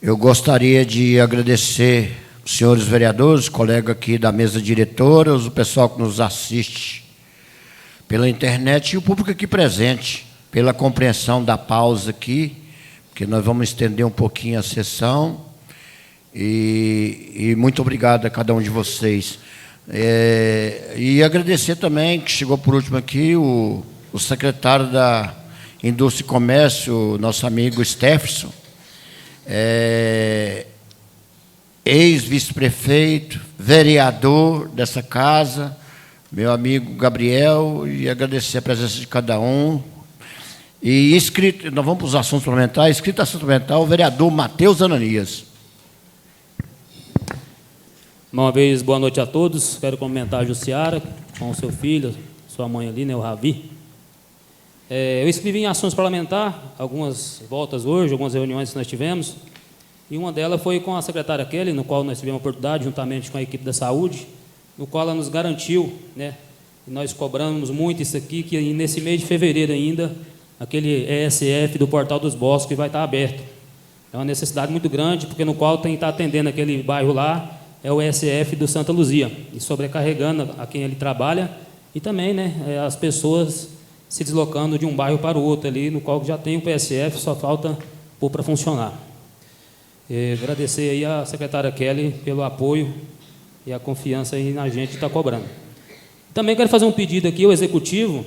Eu gostaria de agradecer os senhores vereadores, colega aqui da mesa diretora, o pessoal que nos assiste pela internet e o público aqui presente, pela compreensão da pausa aqui, porque nós vamos estender um pouquinho a sessão. E muito obrigado a cada um de vocês. E agradecer também, que chegou por último aqui, o secretário da Indústria e Comércio, nosso amigo Stefferson, ex-vice-prefeito, vereador dessa casa, meu amigo Gabriel, e agradecer a presença de cada um. E inscrito, nós vamos para os assuntos parlamentares, inscrito a assunto parlamentar, o vereador Matheus Ananias. Uma vez, boa noite a todos. Quero cumprimentar a Jussiara, com o seu filho, sua mãe ali, né, o Ravi. Eu escrevi em ações parlamentares, algumas voltas hoje, algumas reuniões que nós tivemos, e uma delas foi com a secretária Kelly, no qual nós tivemos a oportunidade, juntamente com a equipe da saúde, no qual ela nos garantiu, né, e nós cobramos muito isso aqui, que nesse mês de fevereiro ainda, aquele ESF do Portal dos Bosques vai estar aberto. É uma necessidade muito grande, porque no qual tem que estar atendendo aquele bairro lá, é o SF do Santa Luzia, e sobrecarregando a quem ele trabalha, e também, né, as pessoas se deslocando de um bairro para o outro ali, no qual já tem o PSF, só falta pôr para funcionar. Agradecer aí a secretária Kelly pelo apoio e a confiança aí na gente que está cobrando. Também quero fazer um pedido aqui ao Executivo,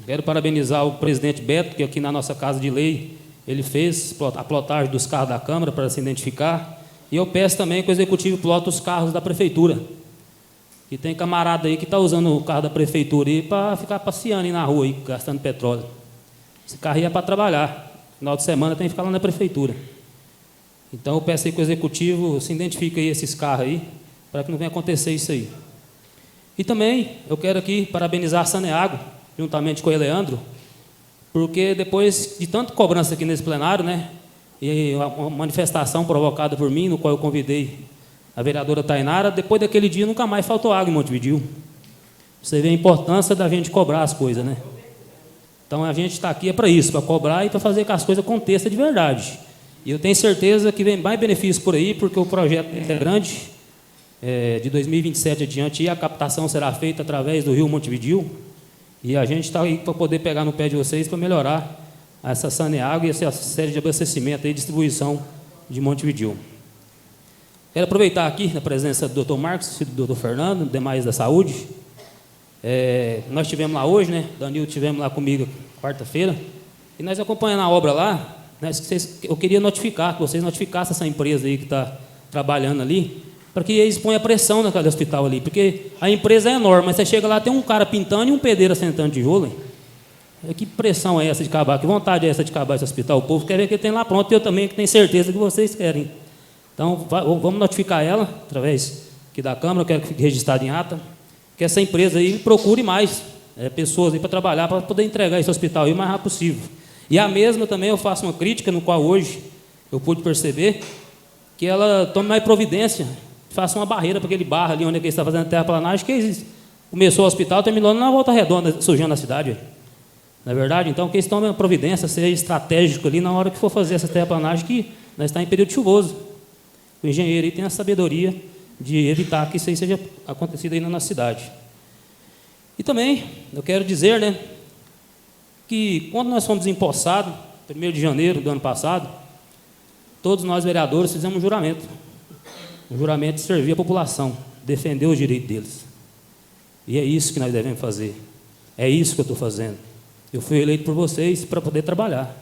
quero parabenizar o presidente Beto, que aqui na nossa Casa de Lei, ele fez a plotagem dos carros da Câmara para se identificar, e eu peço também que o Executivo plote os carros da Prefeitura, que tem camarada aí que está usando o carro da Prefeitura para ficar passeando aí na rua, aí, gastando petróleo. Esse carro aí é para trabalhar, final de semana tem que ficar lá na Prefeitura. Então eu peço aí que o Executivo se identifique aí esses carros aí, para que não venha acontecer isso aí. E também eu quero aqui parabenizar a Saneago, juntamente com o Eleandro, porque depois de tanta cobrança aqui nesse plenário, né, e uma manifestação provocada por mim, no qual eu convidei a vereadora Tainara, depois daquele dia nunca mais faltou água em Montevidéu. Você vê a importância da gente cobrar as coisas, né? Então a gente está aqui para isso, para cobrar e para fazer que as coisas aconteçam de verdade. E eu tenho certeza que vem mais benefícios por aí, porque o projeto é grande, de 2027 adiante, e a captação será feita através do Rio Montevidéu, e a gente está aí para poder pegar no pé de vocês para melhorar essa Saneago e essa série de abastecimento e distribuição de Montevidéu. Quero aproveitar aqui a presença do Dr. Marcos, do Dr. Fernando, demais da saúde. Nós estivemos lá hoje, né? Danilo estivemos lá comigo quarta-feira, e nós acompanhando a obra lá, eu queria notificar, que vocês notificassem essa empresa aí que está trabalhando ali, para que eles ponham a pressão naquele hospital ali, porque a empresa é enorme, mas você chega lá, tem um cara pintando e um pedreiro assentando tijolo. Que pressão é essa de acabar? Que vontade é essa de acabar esse hospital? O povo quer ver que tem lá pronto, e eu também tenho certeza que vocês querem. Então, vamos notificar ela, através aqui da Câmara, eu quero que fique registrado em ata, que essa empresa aí procure mais pessoas aí para trabalhar, para poder entregar esse hospital aí o mais rápido possível. E a mesma também eu faço uma crítica, no qual hoje eu pude perceber, que ela tome mais providência, faça uma barreira para aquele barro ali onde ele está fazendo a terraplanagem, que começou o hospital, terminou na Volta Redonda, sujando a cidade. Não é verdade? Então, que eles tomem uma providência, seja estratégico ali na hora que for fazer essa terraplanagem, que nós estamos em período chuvoso. O engenheiro aí tem a sabedoria de evitar que isso aí seja acontecido aí na nossa cidade. E também, eu quero dizer, né, que quando nós fomos empossados, 1º de janeiro do ano passado, todos nós vereadores fizemos um juramento de servir a população, defender os direitos deles. E é isso que nós devemos fazer. É isso que eu estou fazendo. Eu fui eleito por vocês para poder trabalhar.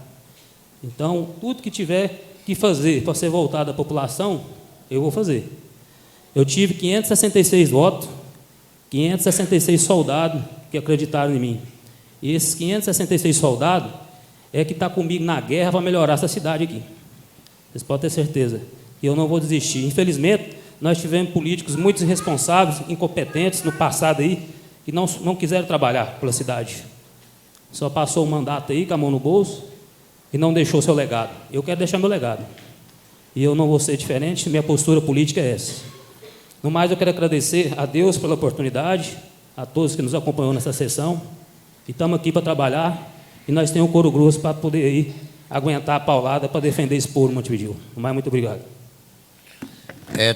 Então, tudo que tiver que fazer para ser voltado à população, eu vou fazer. Eu tive 566 votos, 566 soldados que acreditaram em mim. E esses 566 soldados é que estão comigo na guerra para melhorar essa cidade aqui. Vocês podem ter certeza que eu não vou desistir. Infelizmente, nós tivemos políticos muito irresponsáveis, incompetentes no passado aí, que não quiseram trabalhar pela cidade. Só passou o mandato aí com a mão no bolso e não deixou seu legado. Eu quero deixar meu legado. E eu não vou ser diferente, minha postura política é essa. No mais, eu quero agradecer a Deus pela oportunidade, a todos que nos acompanham nessa sessão. E estamos aqui para trabalhar, e nós temos um couro grosso para poder aí aguentar a paulada para defender esse povo Montevidéu. No mais, muito obrigado.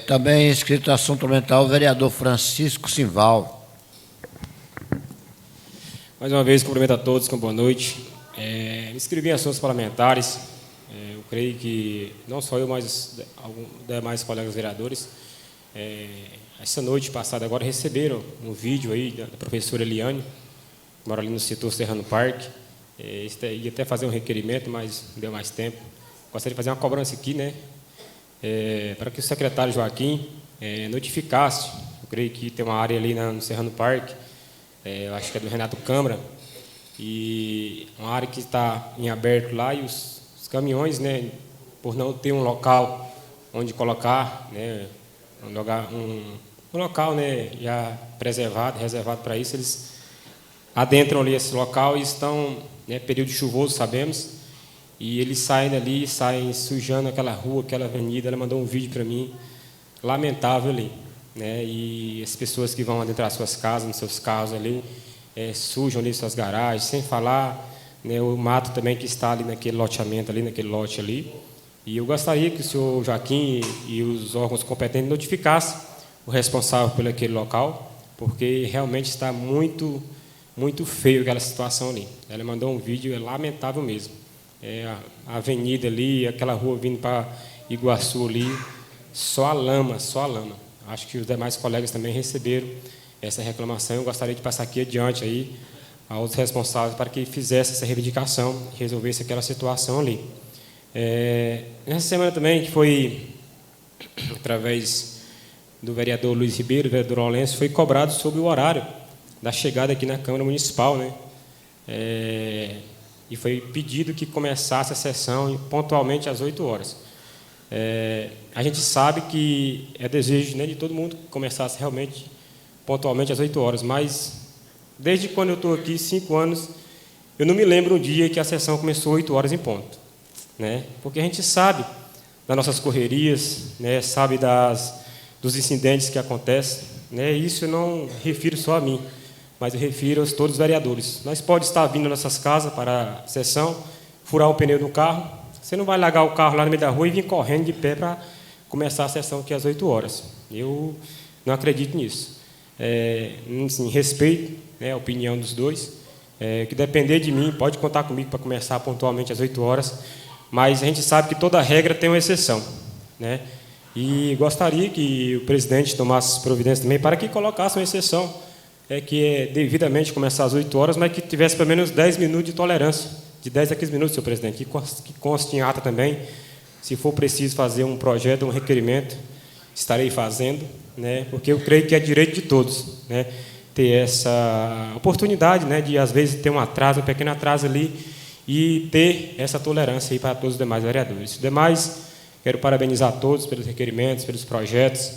Também inscrito assunto ambiental, o vereador Francisco Simval. Mais uma vez, cumprimento a todos com boa noite. Me inscrevi em assuntos parlamentares. Eu creio que não só eu, mas alguns demais colegas vereadores, essa noite passada agora receberam um vídeo aí da professora Eliane, que mora ali no setor Serrano Parque. Ia até fazer um requerimento, mas não deu mais tempo. Gostaria de fazer uma cobrança aqui, né? Para que o secretário Joaquim notificasse. Eu creio que tem uma área ali no Serrano Parque, eu acho que é do Renato Câmara, e uma área que está em aberto lá, e os caminhões, né, por não ter um local onde colocar, né, um local, né, já preservado, reservado para isso, eles adentram ali esse local e estão, né, período chuvoso, sabemos, e eles saem dali, saem sujando aquela rua, aquela avenida. Ela mandou um vídeo para mim, lamentável ali, né, e as pessoas que vão adentrar suas casas, nos seus carros ali, sujam ali suas garagens, sem falar, né, o mato também que está ali naquele loteamento ali, naquele lote ali. E eu gostaria que o senhor Joaquim e os órgãos competentes notificassem o responsável por aquele local, porque realmente está muito feio aquela situação ali. Ela mandou um vídeo, é lamentável mesmo. A avenida ali, aquela rua vindo para Iguaçu ali, só a lama, só a lama. Acho que os demais colegas também receberam essa reclamação. Eu gostaria de passar aqui adiante aí aos responsáveis para que fizesse essa reivindicação e resolvesse aquela situação ali. Nessa semana também, que foi através do vereador Luiz Ribeiro, vereador Olense, foi cobrado sobre o horário da chegada aqui na Câmara Municipal, né? E foi pedido que começasse a sessão pontualmente às 8 horas. A gente sabe que é desejo, né, de todo mundo que começasse realmente pontualmente às 8 horas, mas desde quando eu estou aqui, 5 anos, eu não me lembro um dia que a sessão começou 8 horas em ponto, né? Porque a gente sabe das nossas correrias, né, sabe dos incidentes que acontecem, né? Isso eu não refiro só a mim, mas eu refiro a todos os vereadores. Nós podemos estar vindo nas nossas casas para a sessão, furar o pneu do carro, você não vai largar o carro lá no meio da rua e vir correndo de pé para começar a sessão aqui às 8 horas. Eu não acredito nisso. Assim, respeito, né, a opinião dos dois. Que depender de mim, pode contar comigo para começar pontualmente às 8 horas, mas a gente sabe que toda regra tem uma exceção, né? E gostaria que o presidente tomasse providência também para que colocasse uma exceção, que devidamente começar às 8 horas, mas que tivesse pelo menos 10 minutos de tolerância, de 10 a 15 minutos, senhor presidente, que conste em ata também. Se for preciso fazer um projeto, um requerimento, estarei fazendo, né? Porque eu creio que é direito de todos, né, ter essa oportunidade, né, de às vezes ter um atraso, um pequeno atraso ali, e ter essa tolerância aí para todos os demais vereadores. Os demais, quero parabenizar a todos pelos requerimentos, pelos projetos.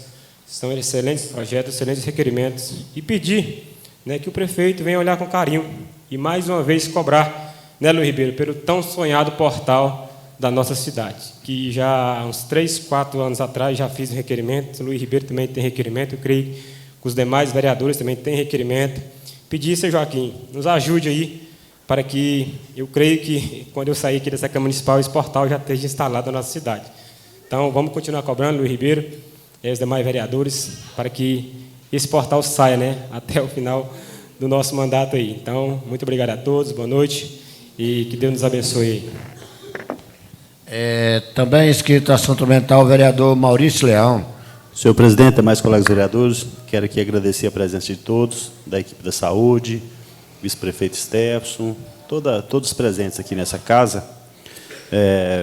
São excelentes projetos, excelentes requerimentos. E pedir, né, que o prefeito venha olhar com carinho e, mais uma vez, cobrar, né, Luiz Ribeiro, pelo tão sonhado portal da nossa cidade, que já há uns 3, 4 anos atrás já fiz um requerimento. O Luiz Ribeiro também tem requerimento, eu creio que os demais vereadores também têm requerimento. Pedir, seu Joaquim, nos ajude aí, para que eu creio que, quando eu sair aqui dessa Câmara Municipal, esse portal já esteja instalado na nossa cidade. Então, vamos continuar cobrando, Luiz Ribeiro, e os demais vereadores, para que esse portal saia, né, até o final do nosso mandato aí. Então, muito obrigado a todos, boa noite, e que Deus nos abençoe. Também inscrito assunto mental o vereador Maurício Leão. Senhor presidente, demais colegas vereadores, quero aqui agradecer a presença de todos, da equipe da saúde, vice-prefeito Stefson, todos os presentes aqui nessa casa,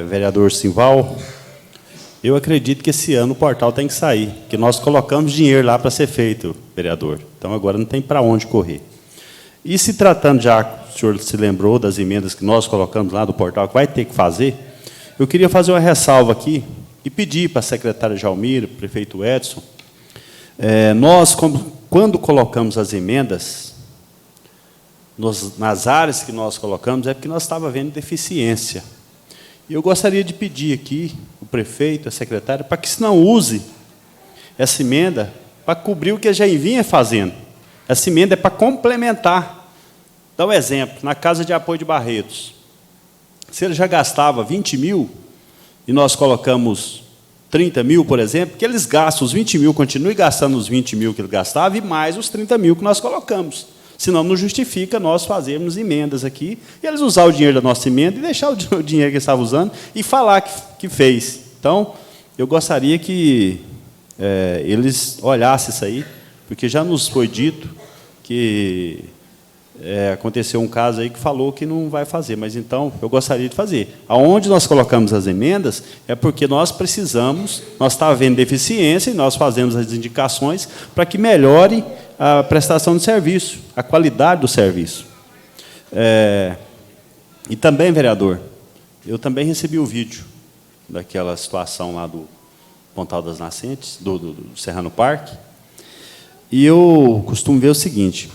vereador Simval. Eu acredito que esse ano o portal tem que sair, que nós colocamos dinheiro lá para ser feito, vereador. Então, agora não tem para onde correr. E se tratando, já o senhor se lembrou das emendas que nós colocamos lá do portal, que vai ter que fazer, eu queria fazer uma ressalva aqui e pedir para a secretária Jalmira, prefeito Edson, nós, quando colocamos as emendas, nas áreas que nós colocamos, é porque nós estávamos vendo deficiência. E eu gostaria de pedir aqui, o prefeito, a secretária, para que se não use essa emenda para cobrir o que já vinha fazendo. Essa emenda é para complementar. Dá um exemplo, na Casa de Apoio de Barretos. Se ele já gastava 20 mil, e nós colocamos 30 mil, por exemplo, que eles gastam os 20 mil, continuem gastando os 20 mil que ele gastava, e mais os 30 mil que nós colocamos. Senão, não justifica nós fazermos emendas aqui, e eles usar o dinheiro da nossa emenda e deixar o dinheiro que eles estavam usando e falar que fez. Então, eu gostaria que eles olhassem isso aí, porque já nos foi dito que aconteceu um caso aí que falou que não vai fazer, mas então eu gostaria de fazer. Aonde nós colocamos as emendas é porque nós precisamos, nós está havendo deficiência e nós fazemos as indicações para que melhore a prestação de serviço, a qualidade do serviço. E também, vereador, eu também recebi o vídeo daquela situação lá do Pontal das Nascentes, do Serrano Parque, e eu costumo ver o seguinte: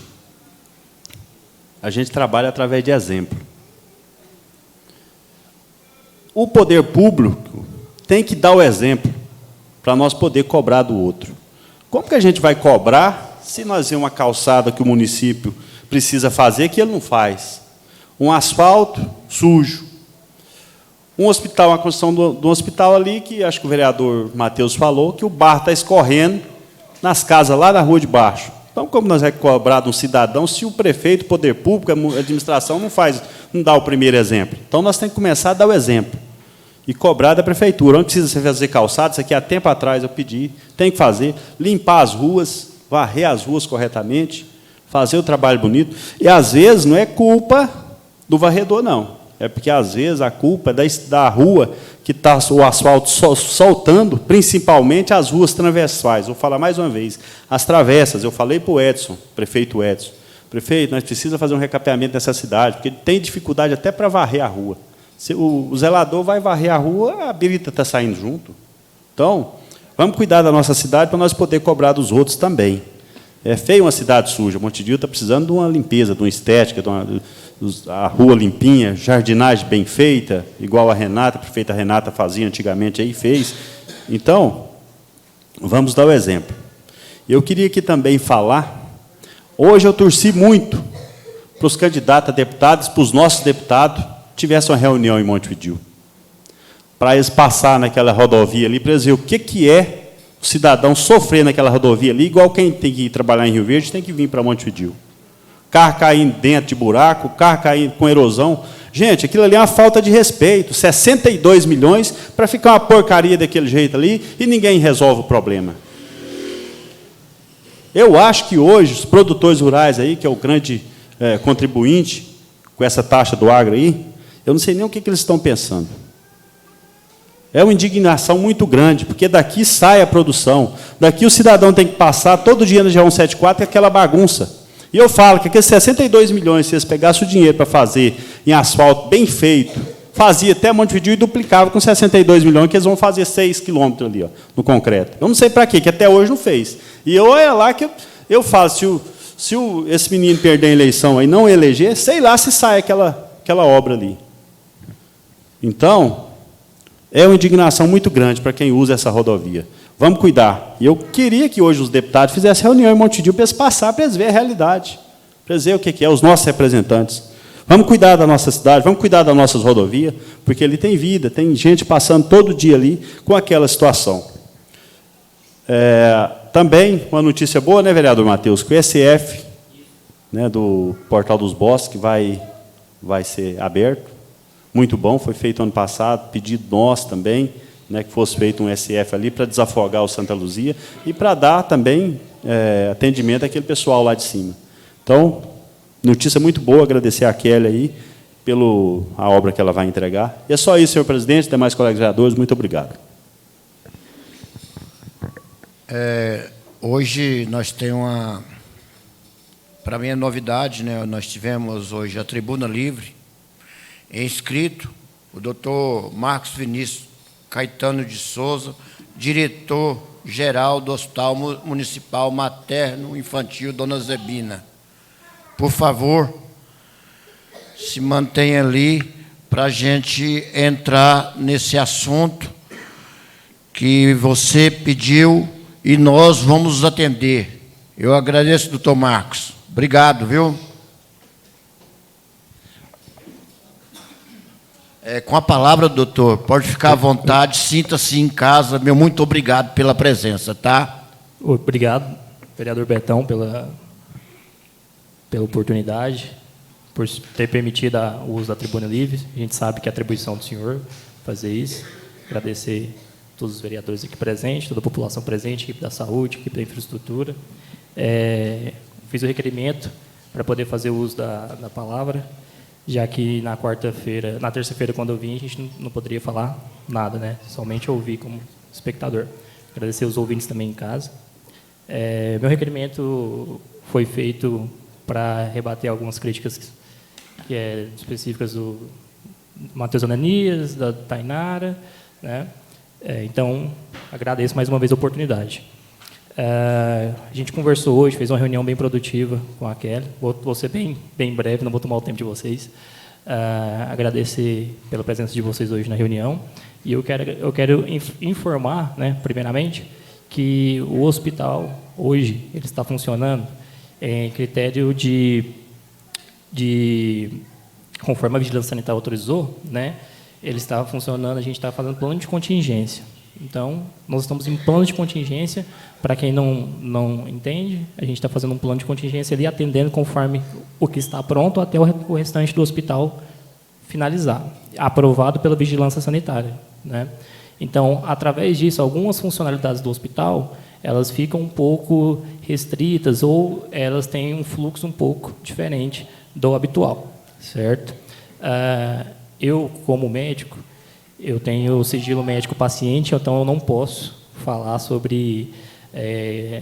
a gente trabalha através de exemplo. O poder público tem que dar o exemplo para nós poder cobrar do outro. Como que a gente vai cobrar se nós vemos uma calçada que o município precisa fazer, que ele não faz? Um asfalto sujo. Um hospital, uma construção de um hospital ali, que acho que o vereador Matheus falou, que o barro está escorrendo nas casas lá na rua de baixo. Então, como nós é cobrado um cidadão, se o prefeito, o poder público, a administração não dá o primeiro exemplo. Então, nós temos que começar a dar o exemplo e cobrar da prefeitura. Onde precisa fazer calçado, isso aqui há tempo atrás eu pedi, tem que fazer, limpar as ruas, varrer as ruas corretamente, fazer o trabalho bonito. E, às vezes, não é culpa do varredor, não. É porque, às vezes, a culpa é da rua que está o asfalto soltando, principalmente as ruas transversais. Vou falar mais uma vez. As travessas, eu falei para o Edson, prefeito Edson, prefeito, nós precisamos fazer um recapeamento nessa cidade, porque tem dificuldade até para varrer a rua. Se o zelador vai varrer a rua, a birita está saindo junto. Então, vamos cuidar da nossa cidade para nós poder cobrar dos outros também. É feio uma cidade suja. Montevidéu está precisando de uma limpeza, de uma estética, a rua limpinha, jardinagem bem feita, igual a prefeita Renata fazia antigamente, aí fez. Então, vamos dar o exemplo. Eu queria aqui também falar, hoje eu torci muito para os candidatos a deputados, para os nossos deputados, tivessem uma reunião em Montevidéu, para eles passar naquela rodovia ali, para eles verem o que é o cidadão sofrer naquela rodovia ali, igual quem tem que ir trabalhar em Rio Verde, tem que vir para Montevidéu. Carro caindo dentro de buraco, carro caindo com erosão. Gente, aquilo ali é uma falta de respeito. 62 milhões para ficar uma porcaria daquele jeito ali e ninguém resolve o problema. Eu acho que hoje, os produtores rurais aí, que é o grande contribuinte com essa taxa do agro aí, eu não sei nem o que eles estão pensando. É uma indignação muito grande, porque daqui sai a produção. Daqui o cidadão tem que passar todo dia no G174 é aquela bagunça. E eu falo que aqueles 62 milhões, se eles pegassem o dinheiro para fazer em asfalto bem feito, fazia até Montevidéu e duplicava com 62 milhões, que eles vão fazer 6 quilômetros ali, ó, no concreto. Eu não sei para quê, que até hoje não fez. E eu é lá que eu falo, se esse menino perder a eleição e não eleger, sei lá se sai aquela obra ali. Então, é uma indignação muito grande para quem usa essa rodovia. Vamos cuidar. E eu queria que hoje os deputados fizessem reunião em Montevidéu para eles passarem, para eles verem a realidade, para eles verem o que é, os nossos representantes. Vamos cuidar da nossa cidade, vamos cuidar das nossas rodovias, porque ali tem vida, tem gente passando todo dia ali com aquela situação. Também, uma notícia boa, né, vereador Matheus, que o SF, né, do Portal dos Bosques, vai ser aberto. Muito bom, foi feito ano passado, pedido nosso também, né, que fosse feito um SF ali para desafogar o Santa Luzia e para dar também atendimento àquele pessoal lá de cima. Então, notícia muito boa, agradecer a Kelly aí pela obra que ela vai entregar. E é só isso, senhor presidente, demais colegas vereadores, muito obrigado. Hoje nós temos para mim é novidade, né? Nós tivemos hoje a tribuna livre, inscrito o doutor Marcos Vinícius Caetano de Souza, diretor-geral do Hospital Municipal Materno Infantil Dona Zebina. Por favor, se mantenha ali para a gente entrar nesse assunto que você pediu e nós vamos atender. Eu agradeço, doutor Marcos. Obrigado, viu? Com a palavra, doutor, pode ficar à vontade, sinta-se em casa. Meu muito obrigado pela presença, tá? Obrigado, vereador Betão, pela oportunidade, por ter permitido o uso da tribuna livre. A gente sabe que é atribuição do senhor fazer isso. Agradecer a todos os vereadores aqui presentes, toda a população presente, equipe da saúde, equipe da infraestrutura. Fiz o requerimento para poder fazer o uso da palavra, já que na terça-feira, quando eu vim, a gente não poderia falar nada, né? Somente ouvir como espectador. Agradecer os ouvintes também em casa. Meu requerimento foi feito para rebater algumas críticas específicas do Matheus Ananias, da Tainara, né? Então, agradeço mais uma vez a oportunidade. A gente conversou hoje, fez uma reunião bem produtiva com a Kelly. Vou ser bem breve, não vou tomar o tempo de vocês. Agradecer pela presença de vocês hoje na reunião. E eu quero informar, né, primeiramente, que o hospital, hoje, ele está funcionando em critério conforme a vigilância sanitária autorizou, né, ele está funcionando, a gente está fazendo plano de contingência. Então, nós estamos em plano de contingência. Para quem não entende, a gente está fazendo um plano de contingência ali, atendendo conforme o que está pronto até o restante do hospital finalizar, aprovado pela vigilância sanitária, né? Então, através disso, algumas funcionalidades do hospital, elas ficam um pouco restritas ou elas têm um fluxo um pouco diferente do habitual, certo? Eu, como médico, eu tenho o sigilo médico paciente, então eu não posso falar sobre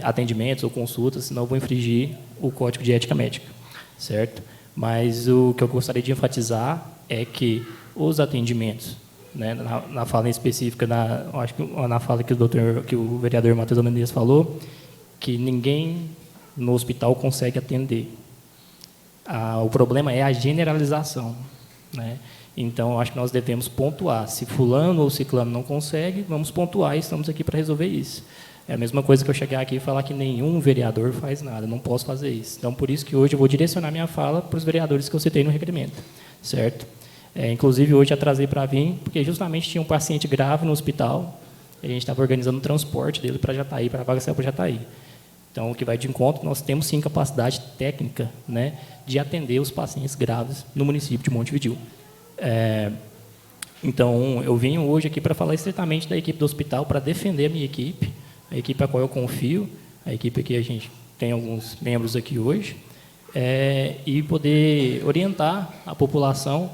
atendimentos ou consultas, senão eu vou infringir o Código de Ética Médica, certo? Mas o que eu gostaria de enfatizar é que os atendimentos, né, na fala em específica, acho que na fala que o vereador Matheus Ananias falou, que ninguém no hospital consegue atender. O problema é a generalização, né? Então, acho que nós devemos pontuar. Se fulano ou ciclano não consegue, vamos pontuar e estamos aqui para resolver isso. É a mesma coisa que eu chegar aqui e falar que nenhum vereador faz nada, não posso fazer isso. Então, por isso que hoje eu vou direcionar minha fala para os vereadores que eu citei no requerimento, certo? Inclusive, hoje atrasei para vir, porque justamente tinha um paciente grave no hospital, e a gente estava organizando o transporte dele para Jataí, para a vaga sair para Jataí. Então, o que vai de encontro, nós temos sim capacidade técnica, né, de atender os pacientes graves no município de Montevidéu. Então, eu vim hoje aqui para falar estritamente da equipe do hospital, para defender a minha equipe, a equipe a qual eu confio, a equipe que a gente tem alguns membros aqui hoje, e poder orientar a população,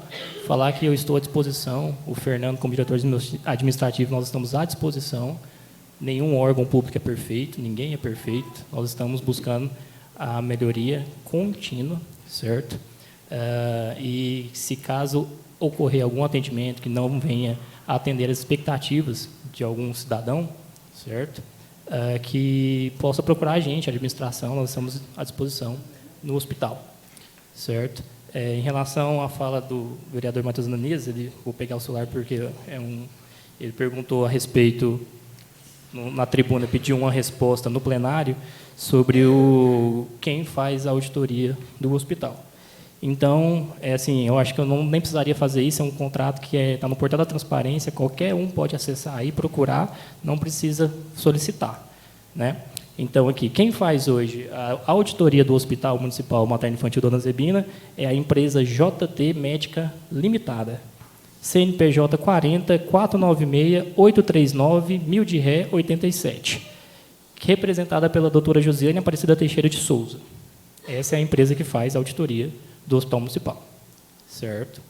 falar que eu estou à disposição, o Fernando, como diretor administrativo, nós estamos à disposição. Nenhum órgão público é perfeito, ninguém é perfeito, nós estamos buscando a melhoria contínua, certo? E se caso ocorrer algum atendimento que não venha a atender as expectativas de algum cidadão, certo? Que possa procurar a gente, a administração, nós estamos à disposição no hospital, certo? Em relação à fala do vereador Matheus Ananias, vou pegar o celular porque ele perguntou a respeito, na tribuna, pediu uma resposta no plenário sobre quem faz a auditoria do hospital. Então, assim, eu acho que eu nem precisaria fazer isso, é um contrato que está no portal da transparência, qualquer um pode acessar e procurar, não precisa solicitar, né? Então, aqui, quem faz hoje a auditoria do Hospital Municipal Materno Infantil Dona Zebina é a empresa JT Médica Limitada, CNPJ 40 496 839 1000 de Ré 87, representada pela doutora Josiane Aparecida Teixeira de Souza. Essa é a empresa que faz a auditoria do Hospital Municipal, certo?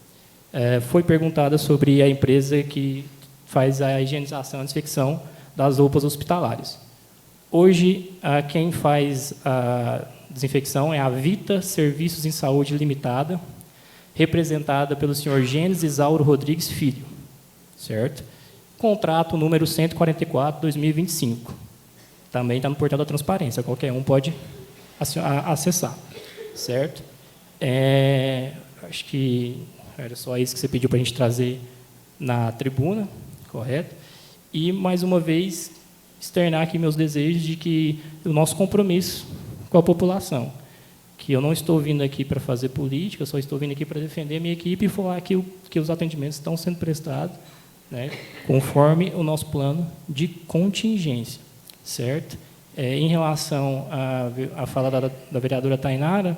Foi perguntada sobre a empresa que faz a higienização e desinfecção das roupas hospitalares. Hoje, quem faz a desinfecção é a Vita Serviços em Saúde Limitada, representada pelo senhor Gênesis Isauro Rodrigues Filho, certo? Contrato número 144/2025. Também está no portal da transparência, qualquer um pode acessar, certo? Acho que era só isso que você pediu para a gente trazer na tribuna, correto? E, mais uma vez, externar aqui meus desejos de que o nosso compromisso com a população, que eu não estou vindo aqui para fazer política, eu só estou vindo aqui para defender a minha equipe e falar que os atendimentos estão sendo prestados, né, conforme o nosso plano de contingência, certo? Em relação à fala da vereadora Tainara,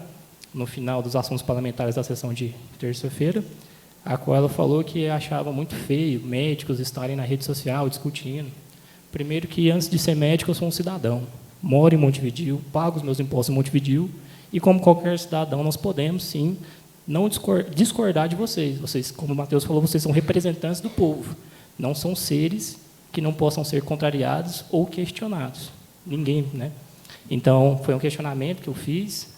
no final dos assuntos parlamentares da sessão de terça-feira, a qual ela falou que achava muito feio médicos estarem na rede social discutindo. Primeiro que, antes de ser médico, eu sou um cidadão. Moro em Montevidéu, pago os meus impostos em Montevidéu, e, como qualquer cidadão, nós podemos, sim, não discordar de vocês. Vocês, como o Matheus falou, vocês são representantes do povo. Não são seres que não possam ser contrariados ou questionados. Ninguém, né? Então, foi um questionamento que eu fiz,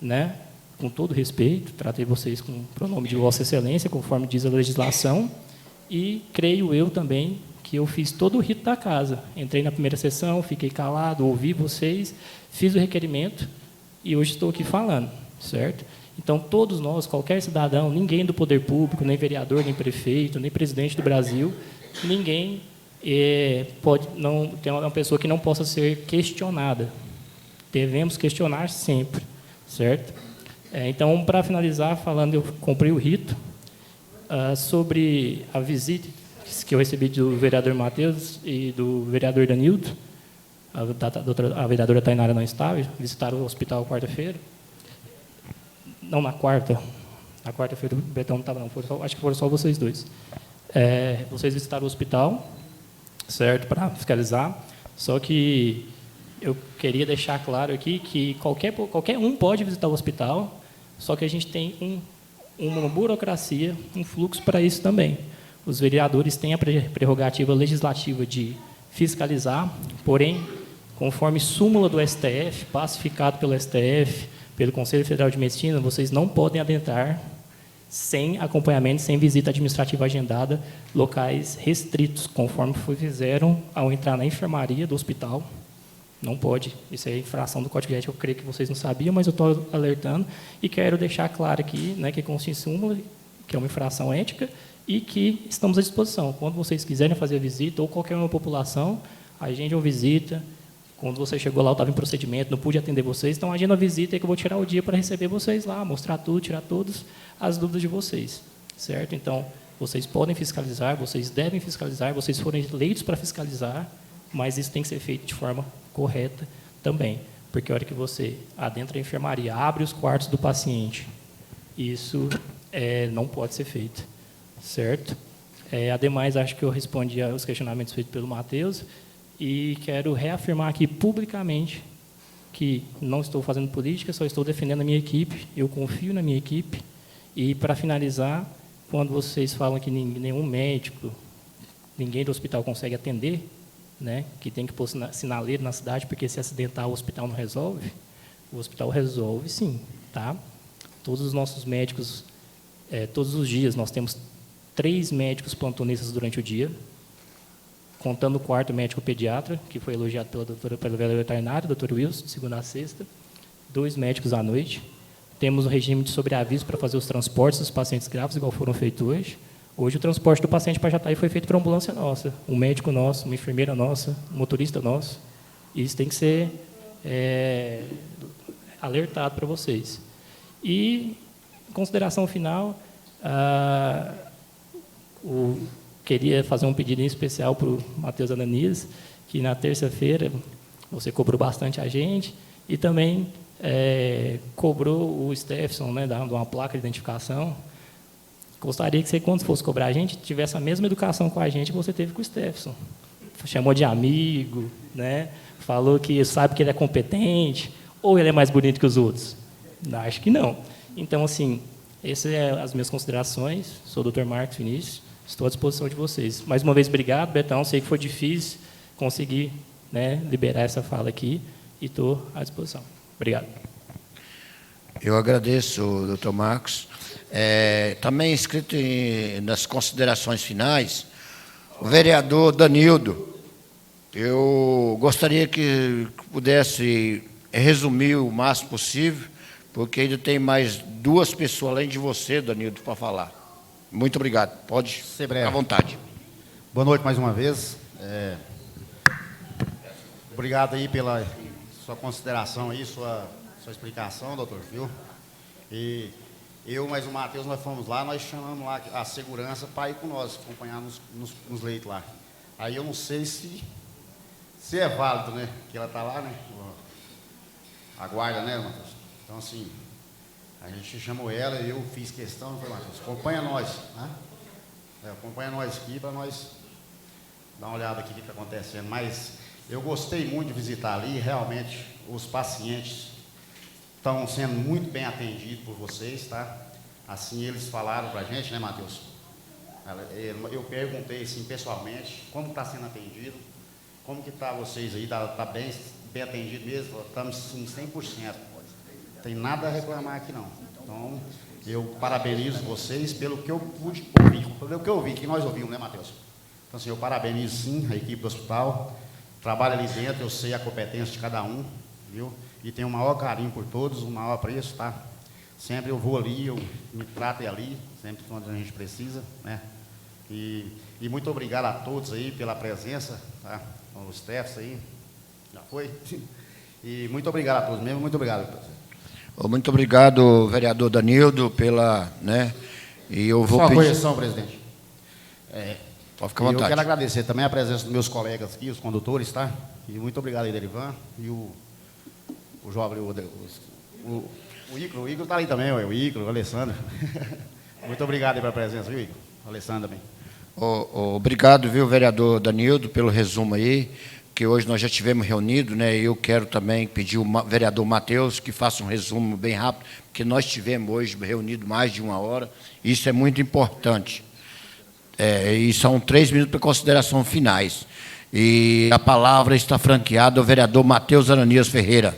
né? Com todo respeito, tratei vocês com o pronome de Vossa Excelência, conforme diz a legislação, e creio eu também que eu fiz todo o rito da casa. Entrei na primeira sessão, fiquei calado, ouvi vocês, fiz o requerimento e hoje estou aqui falando, certo? Então, todos nós, qualquer cidadão, ninguém do poder público, nem vereador, nem prefeito, nem presidente do Brasil, ninguém pode não ter uma pessoa que não possa ser questionada. Devemos questionar sempre, certo? Então, para finalizar, falando, eu cumpri o rito sobre a visita que eu recebi do vereador Matheus e do vereador Danildo. A vereadora Tainara não estava, visitaram o hospital quarta-feira. Não, na quarta. Na quarta-feira o Betão não estava, não. Acho que foram só vocês dois. Vocês visitaram o hospital, certo, para fiscalizar. Só que eu queria deixar claro aqui que qualquer um pode visitar o hospital, só que a gente tem uma burocracia, um fluxo para isso também. Os vereadores têm a prerrogativa legislativa de fiscalizar, porém, conforme súmula do STF, pacificado pelo STF, pelo Conselho Federal de Medicina, vocês não podem adentrar sem acompanhamento, sem visita administrativa agendada, locais restritos, conforme fizeram ao entrar na enfermaria do hospital. Não pode. Isso é infração do Código de Ética, eu creio que vocês não sabiam, mas eu estou alertando e quero deixar claro aqui, né, que consta em súmula, que é uma infração ética, e que estamos à disposição. Quando vocês quiserem fazer a visita, ou qualquer uma população, agende uma visita. Quando você chegou lá, eu estava em procedimento, não pude atender vocês, então agenda a visita e que eu vou tirar o dia para receber vocês lá, mostrar tudo, tirar todas as dúvidas de vocês, certo? Então, vocês podem fiscalizar, vocês devem fiscalizar, vocês foram eleitos para fiscalizar, mas isso tem que ser feito de forma correta também, porque a hora que você adentra a enfermaria, abre os quartos do paciente, isso não pode ser feito, certo? Ademais, acho que eu respondi aos questionamentos feitos pelo Matheus, e quero reafirmar aqui publicamente que não estou fazendo política, só estou defendendo a minha equipe, eu confio na minha equipe. E, para finalizar, quando vocês falam que nenhum médico, ninguém do hospital consegue atender, né, que tem que pôr sinaleiro na cidade, porque se acidentar o hospital não resolve, o hospital resolve sim. Tá? Todos os nossos médicos, todos os dias, nós temos 3 médicos plantonistas durante o dia, contando o 4º médico pediatra, que foi elogiado pela vereadora Tainara, doutor Wilson, de segunda a sexta, 2 médicos à noite. Temos um regime de sobreaviso para fazer os transportes dos pacientes graves, igual foram feitos hoje. Hoje, o transporte do paciente para Jataí foi feito por ambulância nossa, um médico nosso, uma enfermeira nossa, um motorista nosso. Isso tem que ser alertado para vocês. E, em consideração final, queria fazer um pedido em especial para o Matheus Ananias, que na terça-feira você cobrou bastante a gente e também cobrou o Stefson, né, dando uma placa de identificação. Gostaria que você, quando fosse cobrar a gente, tivesse a mesma educação com a gente que você teve com o Stefson. Chamou de amigo, né, falou que sabe que ele é competente, ou ele é mais bonito que os outros? Acho que não. Então, assim, essas são as minhas considerações. Sou o Dr. Marcos Vinícius. Estou à disposição de vocês. Mais uma vez, obrigado, Betão. Sei que foi difícil conseguir, né, liberar essa fala aqui e estou à disposição. Obrigado. Eu agradeço, doutor Marcos. Também escrito nas considerações finais, o vereador Danildo. Eu gostaria que pudesse resumir o máximo possível, porque ainda tem mais 2 pessoas, além de você, Danildo, para falar. Muito obrigado. Pode ser breve. À vontade. Boa noite mais uma vez. Obrigado aí pela sua consideração aí, sua explicação, doutor, viu? E eu, mais o Matheus, nós fomos lá, nós chamamos lá a segurança para ir com nós, acompanhar nos leitos lá. Aí eu não sei se é válido, né? Que ela está lá, né? A guarda, né, Matheus? Então, assim, a gente chamou ela e eu fiz questão, falei, Matheus, acompanha nós, né? Acompanha nós aqui para nós dar uma olhada aqui no que está acontecendo. Mas eu gostei muito de visitar ali, realmente os pacientes estão sendo muito bem atendidos por vocês, tá? Assim eles falaram para a gente, né, Matheus? Eu perguntei assim, pessoalmente, como está sendo atendido, como que está vocês aí, está bem atendido mesmo? Estamos sim, 100%. Não tem nada a reclamar aqui não. Então, eu parabenizo vocês pelo que eu pude ouvir, pelo que eu ouvi, que nós ouvimos, né, Matheus? Então, assim, eu parabenizo sim a equipe do hospital, trabalho ali dentro, eu sei a competência de cada um, viu? E tenho o maior carinho por todos, o maior apreço, tá? Sempre eu vou ali, eu me trato ali, sempre quando a gente precisa, né? E muito obrigado a todos aí pela presença, tá? Os staffs aí, já foi? E muito obrigado a todos mesmo, muito obrigado, presidente. Muito obrigado, vereador Danildo, pela, né? E eu vou só uma pedir... correção, presidente. Pode ficar à vontade. Eu quero agradecer também a presença dos meus colegas aqui, os condutores, tá? E muito obrigado aí, Derivan. E o jovem, o Icro está ali também, o Icro, o Alessandro. Muito obrigado aí pela presença, viu, Icro? O Alessandro também. Obrigado, viu, vereador Danildo, pelo resumo aí, que hoje nós já tivemos reunido, né? Eu quero também pedir ao vereador Matheus que faça um resumo bem rápido, porque nós tivemos hoje reunido mais de 1 hora. Isso é muito importante. E são 3 minutos para consideração finais. E a palavra está franqueada ao vereador Matheus Ananias Ferreira.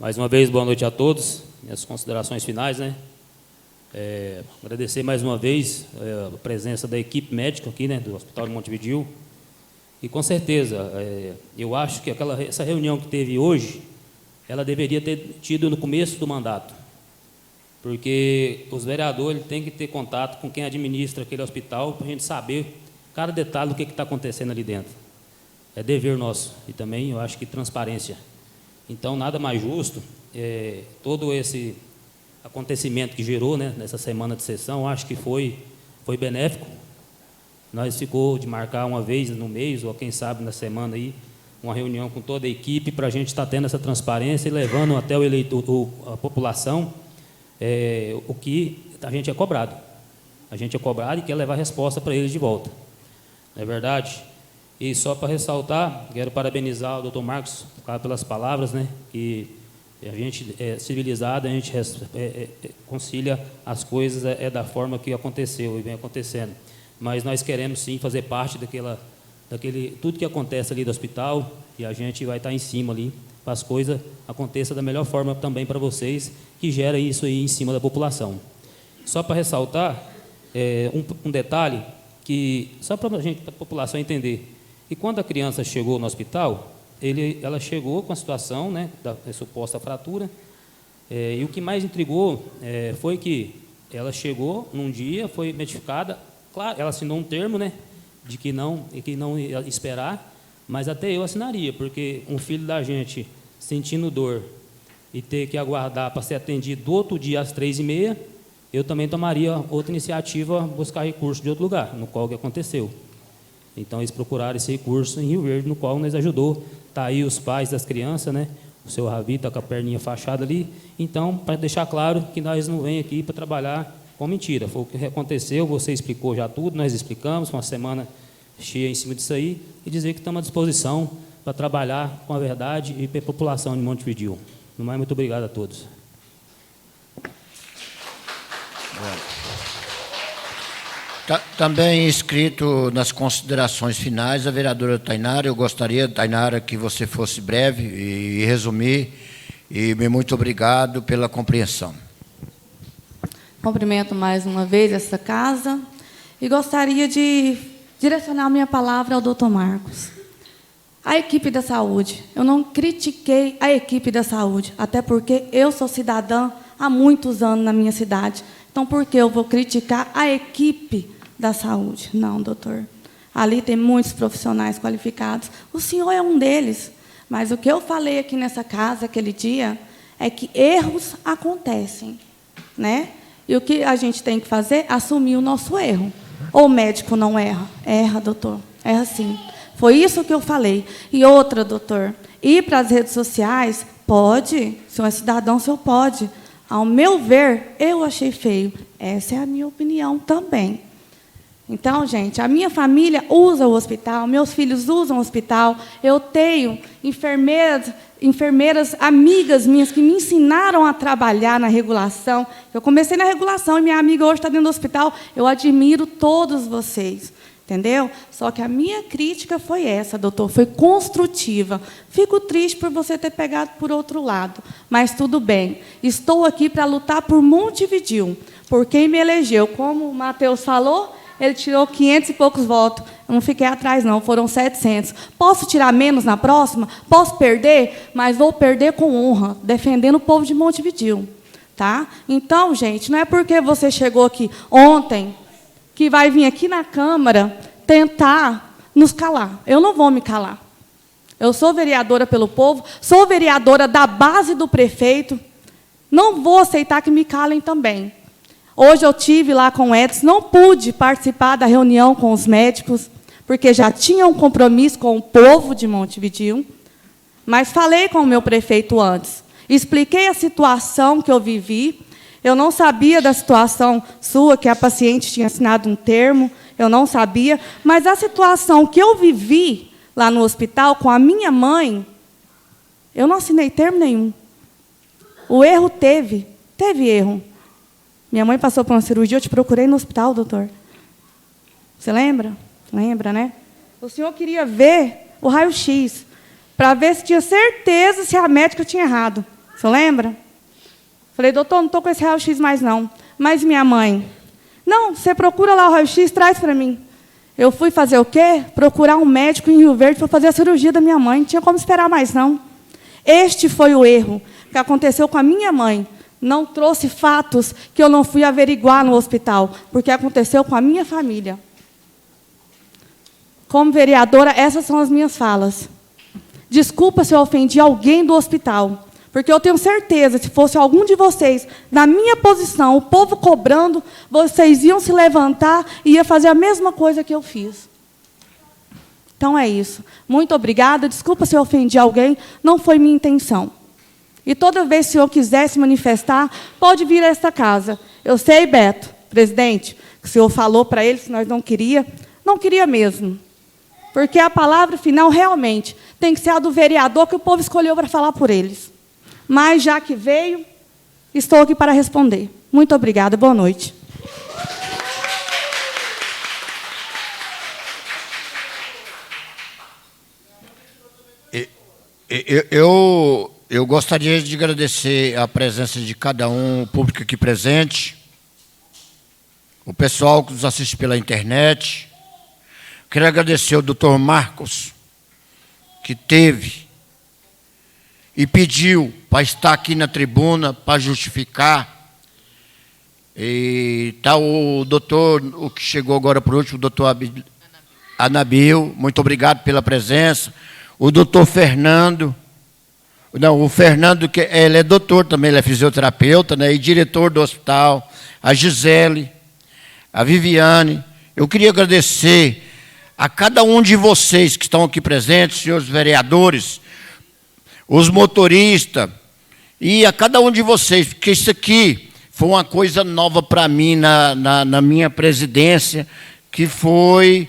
Mais uma vez, boa noite a todos. Minhas considerações finais, né? Agradecer mais uma vez a presença da equipe médica aqui, né, do Hospital de Montevidéu. E, com certeza, eu acho que essa reunião que teve hoje, ela deveria ter tido no começo do mandato. Porque os vereadores têm que ter contato com quem administra aquele hospital para a gente saber cada detalhe do que está acontecendo ali dentro. É dever nosso. E também, eu acho que transparência. Então, nada mais justo, todo esse acontecimento que gerou, né, nessa semana de sessão, acho que foi benéfico. Nós ficou de marcar uma vez no mês, ou quem sabe na semana aí, uma reunião com toda a equipe para a gente estar tendo essa transparência e levando até o eleitor, a população, o que a gente é cobrado. A gente é cobrado e quer levar resposta para eles de volta. Não é verdade? E só para ressaltar, quero parabenizar o doutor Marcos pelas palavras, né, que a gente é civilizado, a gente concilia as coisas da forma que aconteceu e vem acontecendo. Mas nós queremos, sim, fazer parte daquele tudo que acontece ali do hospital, e a gente vai estar em cima ali, para as coisas aconteçam da melhor forma também para vocês, que gera isso aí em cima da população. Só para ressaltar um detalhe, que só para a população entender, e quando a criança chegou no hospital, ela chegou com a situação, né, da suposta fratura, e o que mais intrigou foi que ela chegou num dia, foi medificada, claro, ela assinou um termo, né, de que não ia esperar, mas até eu assinaria, porque um filho da gente sentindo dor e ter que aguardar para ser atendido do outro dia às 3h30, eu também tomaria outra iniciativa, buscar recurso de outro lugar, no qual que aconteceu. Então, eles procuraram esse recurso em Rio Verde, no qual nos ajudou. Está aí os pais das crianças, né? O seu Ravi está com a perninha fachada ali. Então, para deixar claro que nós não vem aqui para trabalhar com mentira. Foi o que aconteceu, você explicou já tudo, nós explicamos, uma semana cheia em cima disso aí, e dizer que estamos à disposição para trabalhar com a verdade e para a população de Montevidéu. No mais, muito obrigado a todos. Também inscrito nas considerações finais, a vereadora Tainara. Eu gostaria, Tainara, que você fosse breve e resumir, e muito obrigado pela compreensão. Cumprimento mais uma vez essa casa e gostaria de direcionar minha palavra ao doutor Marcos. A equipe da saúde, eu não critiquei a equipe da saúde, até porque eu sou cidadã há muitos anos na minha cidade. Então, por que eu vou criticar a equipe da saúde? Não, doutor. Ali tem muitos profissionais qualificados. O senhor é um deles. Mas o que eu falei aqui nessa casa aquele dia é que erros acontecem, né? E o que a gente tem que fazer é assumir o nosso erro. Ou o médico não erra? Erra, doutor. Erra sim. Foi isso que eu falei. E outra, doutor, ir para as redes sociais, pode. Se o senhor é cidadão, o senhor pode. Ao meu ver, eu achei feio. Essa é a minha opinião também. Então, gente, a minha família usa o hospital, meus filhos usam o hospital, eu tenho enfermeiras amigas minhas que me ensinaram a trabalhar na regulação. Eu comecei na regulação e minha amiga hoje está dentro do hospital. Eu admiro todos vocês, entendeu? Só que a minha crítica foi essa, doutor, foi construtiva. Fico triste por você ter pegado por outro lado, mas tudo bem. Estou aqui para lutar por Montevidéu, por quem me elegeu. Como o Matheus falou, ele tirou 500 e poucos votos. Eu não fiquei atrás, não. Foram 700. Posso tirar menos na próxima? Posso perder? Mas vou perder com honra, defendendo o povo de Montevidéu. Tá? Então, gente, não é porque você chegou aqui ontem que vai vir aqui na Câmara tentar nos calar. Eu não vou me calar. Eu sou vereadora pelo povo, sou vereadora da base do prefeito. Não vou aceitar que me calem também. Hoje eu tive lá com o Edson, não pude participar da reunião com os médicos, porque já tinha um compromisso com o povo de Montevidéu, mas falei com o meu prefeito antes, expliquei a situação que eu vivi. Eu não sabia da situação sua, que a paciente tinha assinado um termo, eu não sabia, mas a situação que eu vivi lá no hospital com a minha mãe, eu não assinei termo nenhum. O erro teve erro. Minha mãe passou por uma cirurgia, eu te procurei no hospital, doutor. Você lembra? Lembra, né? O senhor queria ver o raio-x, para ver se tinha certeza se a médica tinha errado. Você lembra? Falei, doutor, não estou com esse raio-x mais, não. Mas minha mãe, não, você procura lá o raio-x, traz para mim. Eu fui fazer o quê? Procurar um médico em Rio Verde para fazer a cirurgia da minha mãe. Não tinha como esperar mais, não. Este foi o erro que aconteceu com a minha mãe. Não trouxe fatos que eu não fui averiguar no hospital, porque aconteceu com a minha família. Como vereadora, essas são as minhas falas. Desculpa se eu ofendi alguém do hospital, porque eu tenho certeza, se fosse algum de vocês, na minha posição, o povo cobrando, vocês iam se levantar e iam fazer a mesma coisa que eu fiz. Então, é isso. Muito obrigada. Desculpa se eu ofendi alguém, não foi minha intenção. E toda vez que o senhor quiser se manifestar, pode vir a esta casa. Eu sei, Beto, presidente, que o senhor falou para eles que nós não queria mesmo. Porque a palavra final, realmente, tem que ser a do vereador que o povo escolheu para falar por eles. Mas, já que veio, estou aqui para responder. Muito obrigada. Boa noite. Eu gostaria de agradecer a presença de cada um, o público aqui presente, o pessoal que nos assiste pela internet. Quero agradecer ao doutor Marcos, que teve e pediu para estar aqui na tribuna, para justificar. E está o doutor, o que chegou agora por último, o doutor Anabil, muito obrigado pela presença. O doutor Fernando, não, o Fernando, que ele é doutor também, ele é fisioterapeuta, né, e diretor do hospital, a Gisele, a Viviane. Eu queria agradecer a cada um de vocês que estão aqui presentes, senhores vereadores, os motoristas, e a cada um de vocês, porque isso aqui foi uma coisa nova para mim na minha presidência, que foi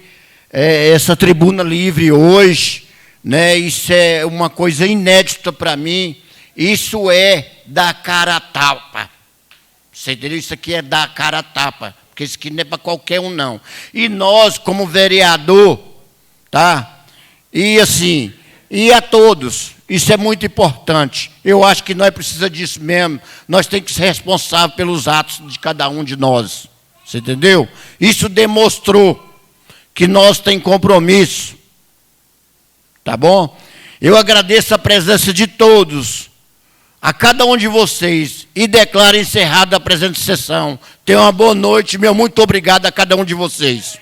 essa tribuna livre hoje, né? Isso é uma coisa inédita para mim, isso é dar cara a tapa. Você entendeu? Isso aqui é dar cara a tapa, porque isso aqui não é para qualquer um, não. E nós, como vereador, tá? E assim, e a todos, isso é muito importante. Eu acho que nós precisamos disso mesmo. Nós temos que ser responsáveis pelos atos de cada um de nós. Você entendeu? Isso demonstrou que nós temos compromisso. Tá bom? Eu agradeço a presença de todos, a cada um de vocês, e declaro encerrada a presente sessão. Tenham uma boa noite, meu muito obrigado a cada um de vocês.